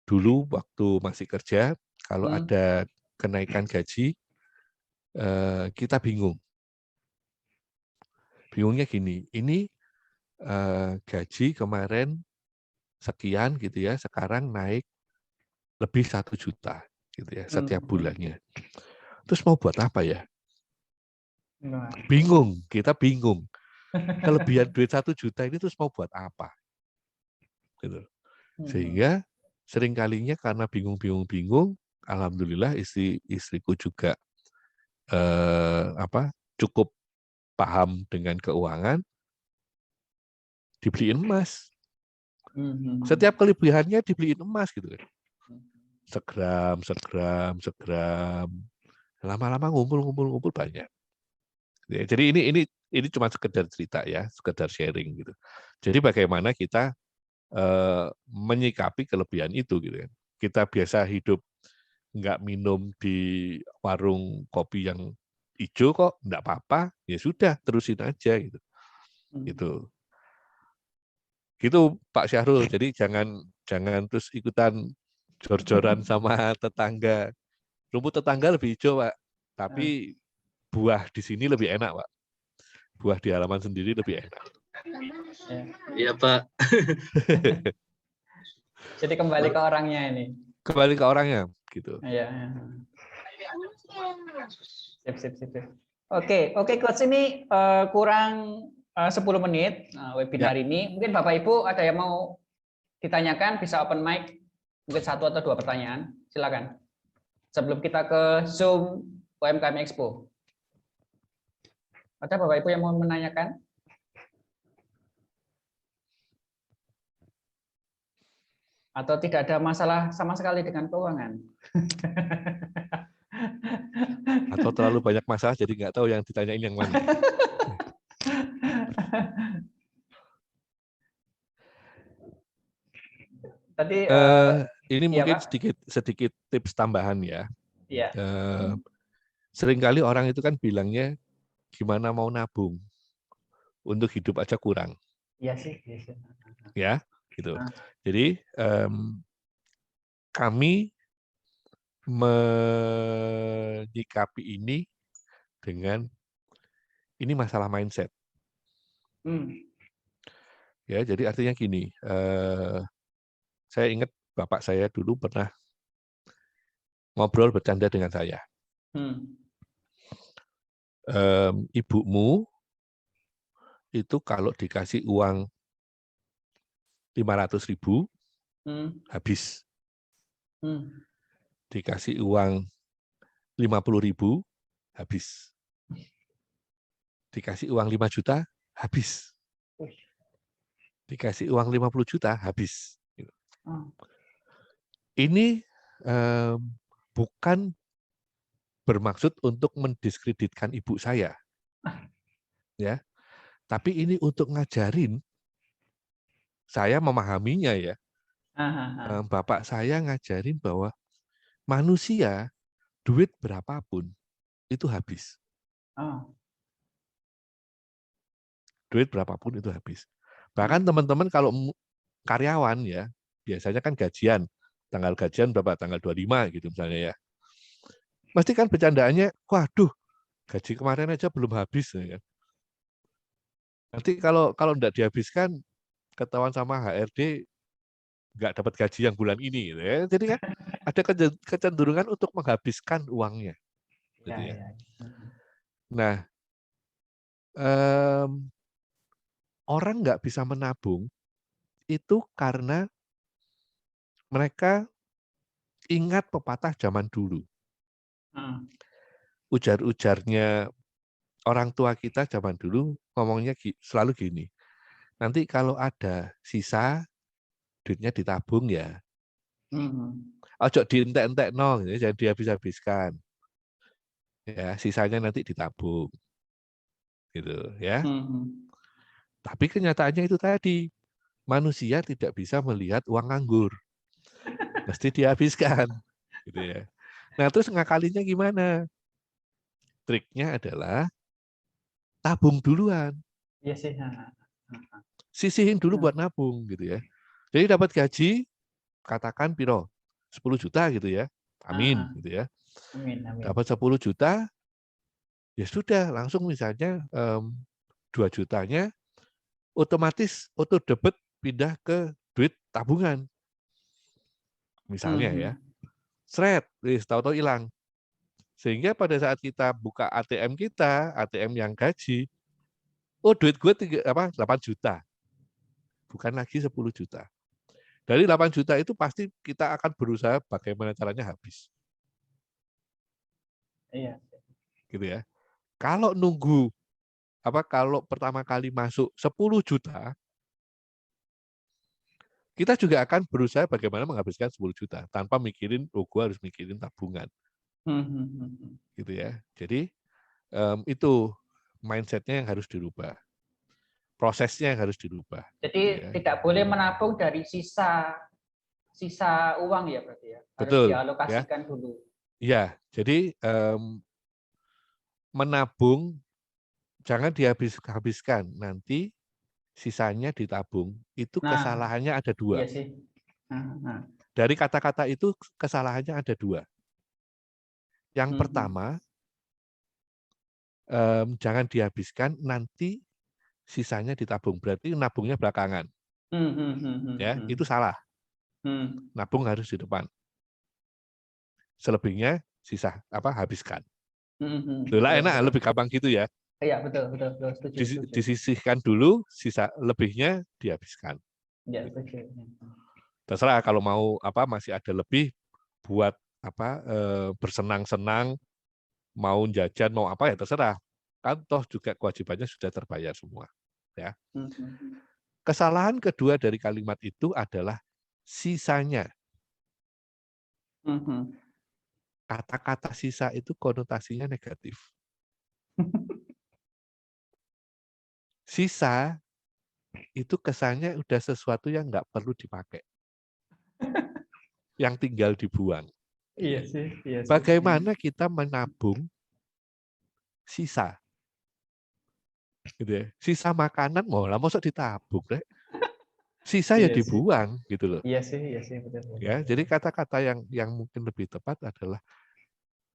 dulu waktu masih kerja, kalau ada kenaikan gaji, kita bingung. Bingungnya gini, ini gaji kemarin sekian gitu ya, sekarang naik lebih 1 juta gitu ya setiap bulannya. Terus mau buat apa ya? Bingung, kita bingung. Kelebihan duit 1 juta ini terus mau buat apa? Gitu. Sehingga seringkalinya karena bingung, alhamdulillah istriku juga cukup paham dengan keuangan, dibeliin emas. Setiap kelebihannya dibeliin emas gitu kan. Segram. Lama-lama ngumpul banyak. Jadi ini cuma sekedar cerita ya, sekedar sharing gitu. Jadi bagaimana kita menyikapi kelebihan itu gitu kan. Kita biasa hidup nggak minum di warung kopi yang hijau kok, nggak apa-apa, ya sudah terusin aja gitu. Gitu Pak Syahrul. Jadi jangan terus ikutan jor-joran sama tetangga. Rumput tetangga lebih hijau, Pak. Tapi buah di sini lebih enak, Pak. Buah di halaman sendiri lebih enak. Iya, Pak. Jadi kembali ke orangnya ini. Kembali ke orangnya, gitu. Iya. Sip. Oke, Coach, ini kurang 10 menit webinar ini. Mungkin Bapak Ibu ada yang mau ditanyakan, bisa open mic. Mungkin 1 atau 2 pertanyaan. Silakan. Sebelum kita ke Zoom UMKM Expo. Ada Bapak Ibu yang mau menanyakan? Atau tidak ada masalah sama sekali dengan keuangan? Atau terlalu banyak masalah jadi nggak tahu yang ditanyain yang mana. Tadi ini mungkin ya, sedikit tips tambahan ya. Iya. Seringkali orang itu kan bilangnya gimana mau nabung, untuk hidup aja kurang. Iya sih. Ya, gitu. Jadi kami menyikapi ini dengan ini masalah mindset. Ya, jadi artinya gini, saya ingat bapak saya dulu pernah ngobrol bercanda dengan saya. Ibumu itu kalau dikasih uang 500.000 habis. Dikasih uang 50.000 habis. Dikasih uang 5 juta habis. Dikasih uang 50 juta habis. Ini bukan bermaksud untuk mendiskreditkan ibu saya. Ya. Tapi ini untuk ngajarin, saya memahaminya ya. Bapak saya ngajarin bahwa manusia duit berapapun itu habis. Duit berapapun itu habis. Bahkan teman-teman kalau karyawan ya, biasanya kan gajian, tanggal gajian berapa? Tanggal 25 gitu misalnya ya. Pasti kan bercandaannya, waduh, gaji kemarin aja belum habis. Ya kan? Nanti kalau enggak dihabiskan, ketahuan sama HRD nggak dapat gaji yang bulan ini, gitu ya. Jadi kan ada kecenderungan untuk menghabiskan uangnya, gitu ya. Nah, orang nggak bisa menabung itu karena mereka ingat pepatah zaman dulu. Ujar-ujarnya orang tua kita zaman dulu ngomongnya selalu gini, nanti kalau ada sisa, duitnya ditabung ya. Ojo dientek-entek no, jangan dihabis-habiskan. Ya, sisanya nanti ditabung. Gitu ya. Tapi kenyataannya itu tadi, manusia tidak bisa melihat uang nganggur. Mesti dihabiskan. Gitu ya. Nah, terus ngakalinya gimana? Triknya adalah tabung duluan. Iya sih. Sisihin dulu buat nabung gitu ya. Jadi dapat gaji, katakan piro? 10 juta gitu ya. Amin gitu ya. Amin. Dapat 10 juta, ya sudah langsung misalnya 2 jutanya otomatis auto debit pindah ke duit tabungan. Misalnya ya. Sret, tahu-tahu hilang. Sehingga pada saat kita buka ATM kita, ATM yang gaji, oh duit gue 8 juta. Bukan lagi 10 juta. Dari 8 juta itu pasti kita akan berusaha bagaimana caranya habis. Iya. Gitu ya. Kalau kalau pertama kali masuk 10 juta, kita juga akan berusaha bagaimana menghabiskan 10 juta tanpa mikirin, oh gue harus mikirin tabungan. Gitu ya. Jadi itu mindset-nya yang harus dirubah. Prosesnya yang harus dirubah. Jadi gitu ya. tidak boleh menabung dari sisa uang ya berarti ya. Harus Betul, dialokasikan ya. dulu. Iya, jadi menabung jangan dihabiskan, nanti sisanya ditabung. Itu kesalahannya ada 2. Iya sih. Dari kata-kata itu kesalahannya ada 2. Yang pertama, jangan dihabiskan, nanti sisanya ditabung. Berarti nabungnya belakangan. Ya, itu salah. Nabung harus di depan. Selebihnya habiskan. Lah enak, lebih gampang gitu ya. Iya, betul, setuju. Disisihkan dulu, sisa lebihnya dihabiskan. Iya, setuju. Terserah kalau mau masih ada lebih buat bersenang-senang, mau jajan, mau apa ya terserah. Kan toh juga kewajibannya sudah terbayar semua, ya. Kesalahan kedua dari kalimat itu adalah sisanya. Kata-kata sisa itu konotasinya negatif. Sisa itu kesannya udah sesuatu yang nggak perlu dipakai. Yang tinggal dibuang. Iya sih. Bagaimana kita menabung sisa? Gitu ya. Sisa makanan mosok ditabung, Rek. Sisa ya dibuang gitu loh. Iya sih, betul. Ya, jadi kata-kata yang mungkin lebih tepat adalah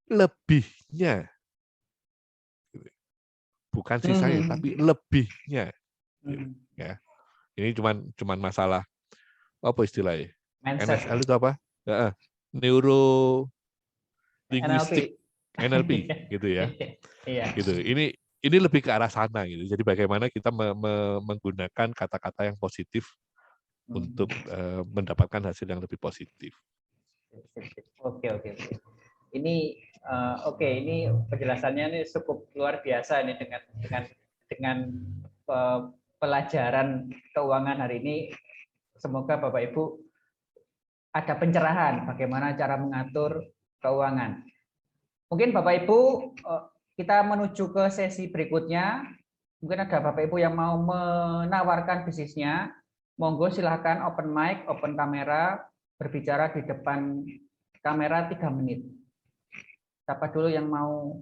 lebihnya. Bukan sisanya, tapi lebihnya. Ya. Ini cuman masalah apa istilahnya? NSL itu apa? Neuro linguistik NLP gitu ya. Gitu. Ini lebih ke arah sana gitu. Jadi bagaimana kita menggunakan kata-kata yang positif untuk mendapatkan hasil yang lebih positif. Oke. Ini ini penjelasannya ini cukup luar biasa nih dengan pelajaran keuangan hari ini. Semoga Bapak Ibu ada pencerahan bagaimana cara mengatur keuangan. Mungkin Bapak Ibu kita menuju ke sesi berikutnya. Mungkin ada Bapak Ibu yang mau menawarkan bisnisnya. Monggo silahkan open mic, open kamera, berbicara di depan kamera 3 menit. Siapa dulu yang mau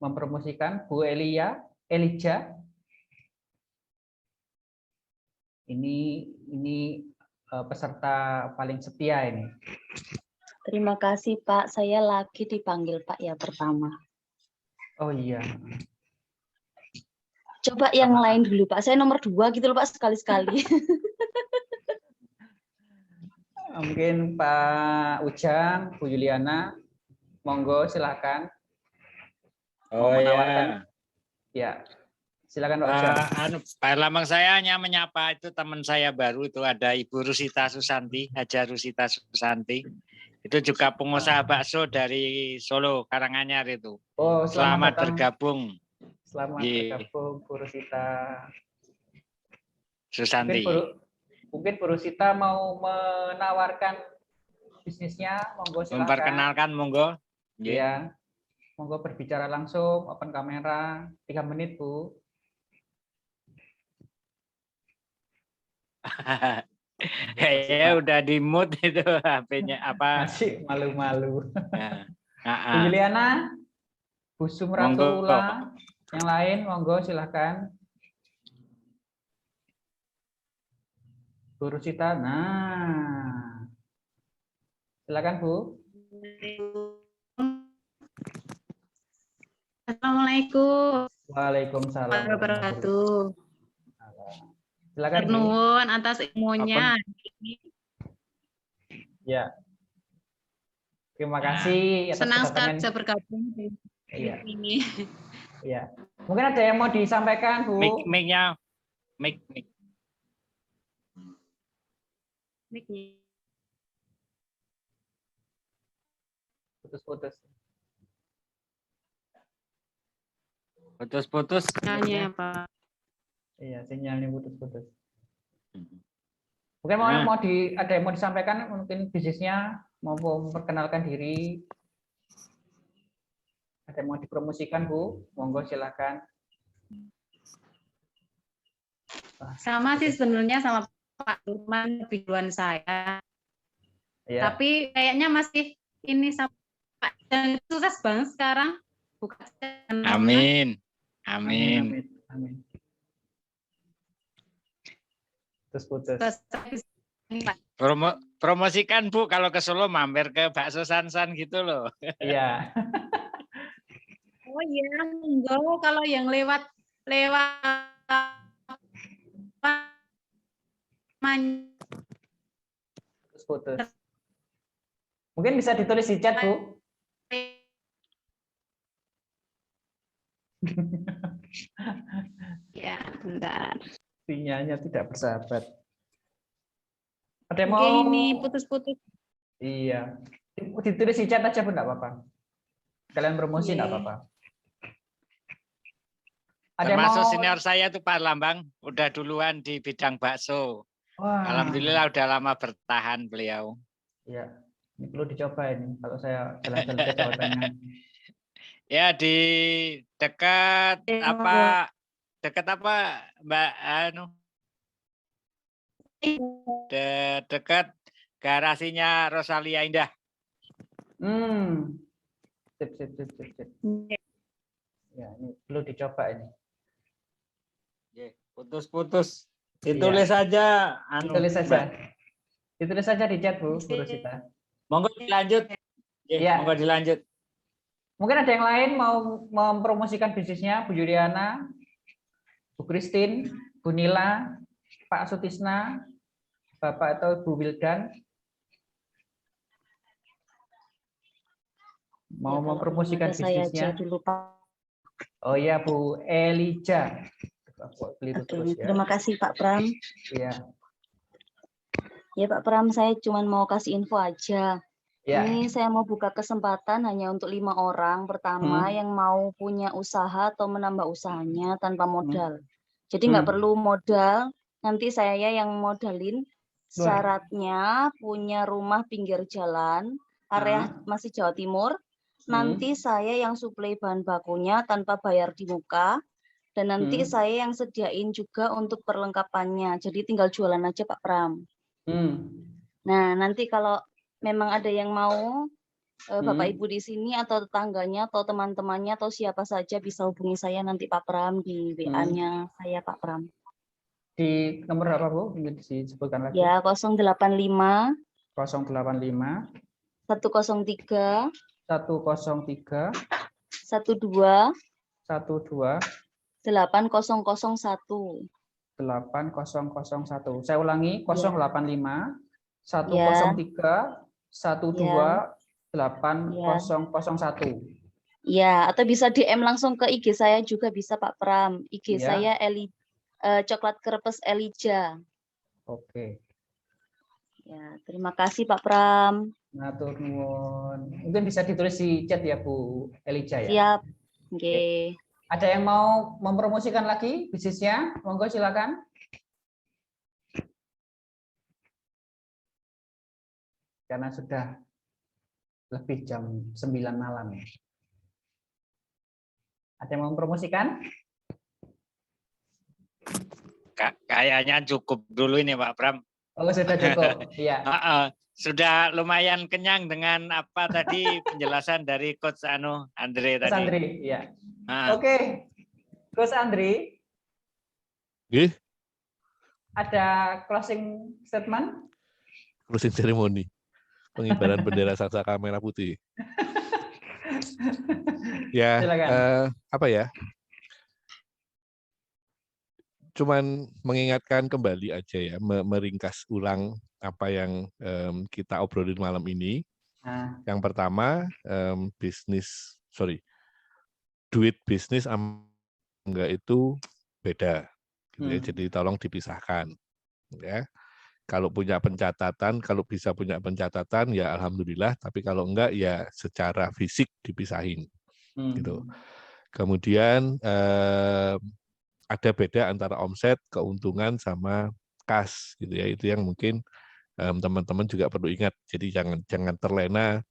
mempromosikan? Bu Elijah. Ini peserta paling setia ini. Terima kasih Pak, saya lagi dipanggil Pak ya pertama. Oh iya. Coba yang lain dulu Pak. Saya nomor 2 gitu loh Pak, sekali-sekali. Mungkin Pak Ujang, Bu Yuliana, monggo silakan. Oh menawarkan. Ya, silakan Pak Ujang. Pak Erlambang, saya hanya menyapa itu teman saya baru itu ada Ibu Rusita Susanti, Haja Rusita Susanti. Itu juga pengusaha bakso dari Solo, Karanganyar itu. Oh, selamat bergabung. Selamat bergabung, Bu Rusita Susanti. Mungkin Bu Rusita mau menawarkan bisnisnya, monggo silakan. Memperkenalkan, monggo. Iya, monggo berbicara langsung, open kamera, 3 menit, Bu. Ya udah di mute itu HP-nya apa? Masih malu-malu. Bu Juliana, Bu Sumratullah, yang lain monggo silahkan. Bu Rusita, nah, silakan Bu. Assalamualaikum. Waalaikumsalam warahmatullahi wabarakatuh. Silakan Bu. Nuwun atas ilmunya. Ya. Terima kasih atas senang sekali kedatangan. bisa bergabung di ini. Iya. Mungkin ada yang mau disampaikan, Bu? Mic-nya. Mic. Putus-putus. Putus-putus. Sinyalnya, Pak. Iya, sinyalnya putus-putus. Mungkin ada yang mau disampaikan, mungkin bisnisnya mau memperkenalkan diri. Ada yang mau dipromosikan, Bu? Monggo silakan. Sama sih sebenarnya sama Pak Nurman lebih duluan saya. Ya. Tapi kayaknya masih ini sama Pak dan sukses banget sekarang. Bukan. Amin. Putus-putus. Promosikan Bu, kalau ke Solo mampir ke Bakso Sansan gitu loh. Iya. Oh iya, monggo kalau yang lewat Putus. Mungkin bisa ditulis di chat, Bu. Ya, bentar. Sinyalnya tidak bersahabat. Ada yang mau? Ini putus-putus. Iya. Ditulis di chat aja, Bu, enggak apa-apa. Kalian promosi enggak apa-apa. Ada Termasuk mau... senior saya tuh Pak Lambang, udah duluan di bidang bakso. Wah. Alhamdulillah udah lama bertahan beliau. Iya, ini perlu dicoba ini kalau saya jalan-jalan ke Jawa Tengah. Ya di dekat apa Mbak dekat garasinya Rosalia Indah. Sip. Ya, ini perlu dicoba ini. Putus-putus. Ditulis saja. Ditulis saja. Ditulis saja di chat, Bu Rusita. Monggo dilanjut. Ya. Monggo dilanjut. Mungkin ada yang lain mau mempromosikan bisnisnya, Bu Juliana, Bu Christine, Bu Nila, Pak Sutisna, Bapak atau Bu Wildan. Mau mempromosikan bisnisnya. Oh iya, Bu Elija. Terima kasih Pak Pram. Iya. Ya Pak Pram, saya cuma mau kasih info aja. Ya. Ini saya mau buka kesempatan hanya untuk 5 orang. Pertama yang mau punya usaha atau menambah usahanya tanpa modal. Jadi nggak perlu modal, nanti saya yang modalin. Syaratnya punya rumah pinggir jalan, area masih Jawa Timur. Nanti saya yang suplai bahan bakunya tanpa bayar di muka. Dan nanti saya yang sediain juga untuk perlengkapannya. Jadi tinggal jualan aja Pak Pram. Nah, nanti kalau memang ada yang mau, Bapak Ibu di sini atau tetangganya atau teman-temannya atau siapa saja bisa hubungi saya nanti Pak Pram di WA-nya saya Pak Pram. Di nomor berapa Bu? Disebutkan lagi. Ya, 085 085 103 103 12 12 8001. 8001. Saya ulangi, Ya. 085 Ya. 103 12 8001. Ya, atau bisa DM langsung ke IG saya juga bisa Pak Pram. IG Ya. saya Coklat Kerepes Elijah. Oke. Ya, terima kasih Pak Pram. Matur nuwun. Mungkin bisa ditulis di chat ya Bu Elijah ya. Siap. Oke. Ada yang mau mempromosikan lagi bisnisnya? Monggo silakan. Karena sudah lebih jam 9 malam ya. Ada yang mau mempromosikan? Kayaknya cukup dulu ini Pak Pram. Oh, sudah cukup. Iya. Sudah lumayan kenyang dengan apa tadi penjelasan dari Coach Andre Coach tadi. Andri, ya. Oke, Coach Andri. Nggih. Ada closing statement? Closing ceremony. Pengibaran bendera Sangsaka merah putih. Ya, apa ya? Cuman mengingatkan kembali aja ya, meringkas ulang apa yang kita obrolin malam ini. Yang pertama, duit bisnis enggak itu beda, gitu ya. Jadi tolong dipisahkan, ya. Kalau punya pencatatan, kalau bisa punya pencatatan, ya alhamdulillah. Tapi kalau enggak, ya secara fisik dipisahin, gitu. Kemudian ada beda antara omset, keuntungan, sama kas, gitu ya. Itu yang mungkin teman-teman juga perlu ingat. Jadi jangan terlena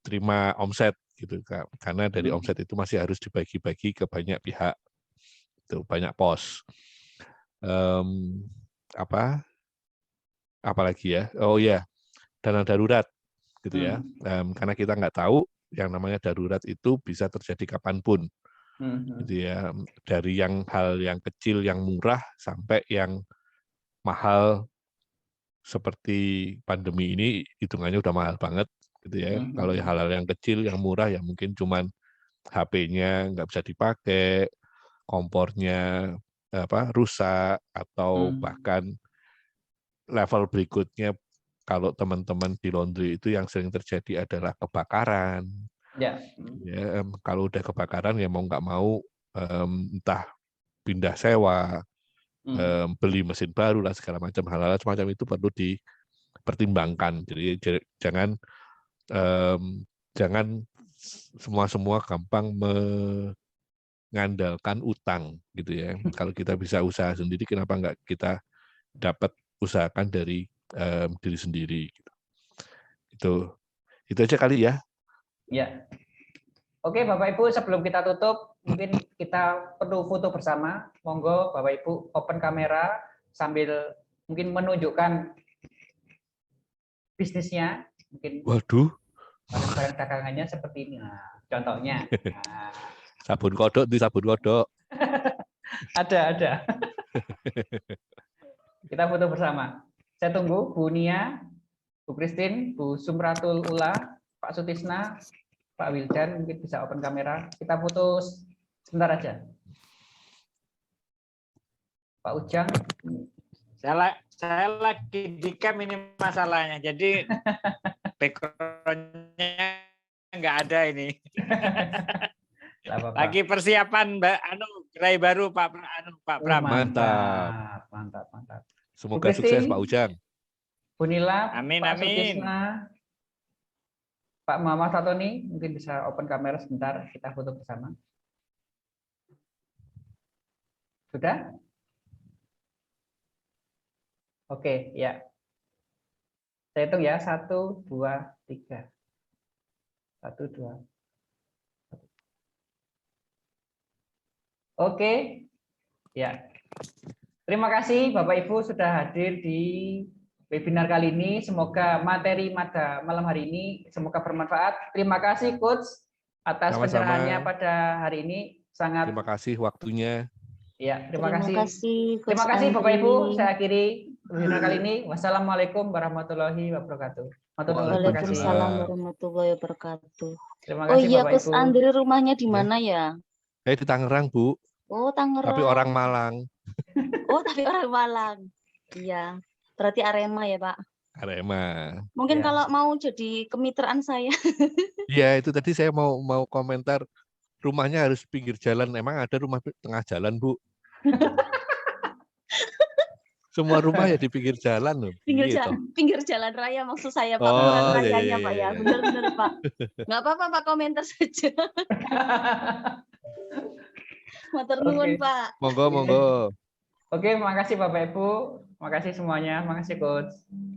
terima omset gitu, karena dari omset itu masih harus dibagi-bagi ke banyak pihak, itu banyak pos. Apalagi ya, oh ya, dana darurat gitu ya, karena kita nggak tahu yang namanya darurat itu bisa terjadi kapanpun, gitu ya, dari hal yang kecil yang murah sampai yang mahal seperti pandemi ini, hitungannya udah mahal banget. Gitu ya. Kalau hal-hal yang kecil, yang murah, ya mungkin cuman HP-nya nggak bisa dipakai, kompornya rusak, atau bahkan level berikutnya kalau teman-teman di laundry itu yang sering terjadi adalah kebakaran. Ya, kalau udah kebakaran ya mau nggak mau entah pindah sewa, beli mesin baru lah, segala macam hal-hal semacam itu perlu dipertimbangkan. Jadi jangan semua gampang mengandalkan utang gitu ya. Kalau kita bisa usaha sendiri, kenapa nggak kita dapat usahakan dari diri sendiri gitu. Itu aja kali ya. Ya. Oke Bapak Ibu, sebelum kita tutup, mungkin kita perlu foto bersama. Monggo Bapak Ibu open kamera sambil mungkin menunjukkan bisnisnya. Mungkin. Waduh. Barang-barang dagangannya seperti ini. Nah, contohnya. Nah. Sabun kodok di sabun kodok. Ada. Kita foto bersama. Saya tunggu Bu Nia, Bu Christine, Bu Sumratul Ula, Pak Sutisna, Pak Wildan, mungkin bisa open kamera. Kita foto sebentar aja. Pak Ujang. Saya lagi di camp ini masalahnya. Jadi background-nya nggak ada ini. Lagi persiapan gerai baru Pak Pram. Mantap. Semoga Christine, sukses Pak Ujang. Bu Nila, amin, Pak amin. Sutisna, Pak Muhammad Tatoni, mungkin bisa open kamera sebentar, kita foto bersama. Sudah? Oke, ya. Saya hitung ya, 1, 2, 3. 1, 2. Oke, ya. Terima kasih Bapak Ibu sudah hadir di webinar kali ini. Semoga materi pada malam hari ini semoga bermanfaat. Terima kasih Coach atas pencerahannya pada hari ini. Sangat. Terima kasih waktunya. Ya, terima kasih. Terima kasih Bapak Ibu. Saya akhiri webinar kali ini. Wassalamualaikum warahmatullahi wabarakatuh. Waalaikumsalam warahmatullahi wabarakatuh. Terima kasih, oh iya, Bapak Coach Ibu. Andri rumahnya di mana ya? Saya di Tangerang, Bu. Oh, Tangerang. Tapi orang Malang. Oh, tapi orang Malang. Iya. Berarti Arema ya, Pak? Arema. Mungkin Ya. kalau mau jadi kemitraan saya. Iya, itu tadi saya mau komentar. Rumahnya harus pinggir jalan. Emang ada rumah tengah jalan, Bu? Semua rumah ya di pinggir jalan loh. Pinggir jalan raya maksud saya, Pak. Oh, Bukan iya, rayanya, iya, Pak ya. iya. Benar-benar, Pak. Nggak apa-apa, Pak. Komentar saja. Matur nuwun, Oke. Pak. Monggo. Oke, makasih Bapak Ibu. Makasih semuanya. Makasih Coach.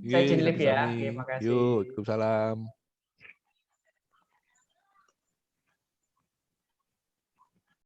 Saya izin live ya. Oke, makasih. Yuk, Waalaikumsalam.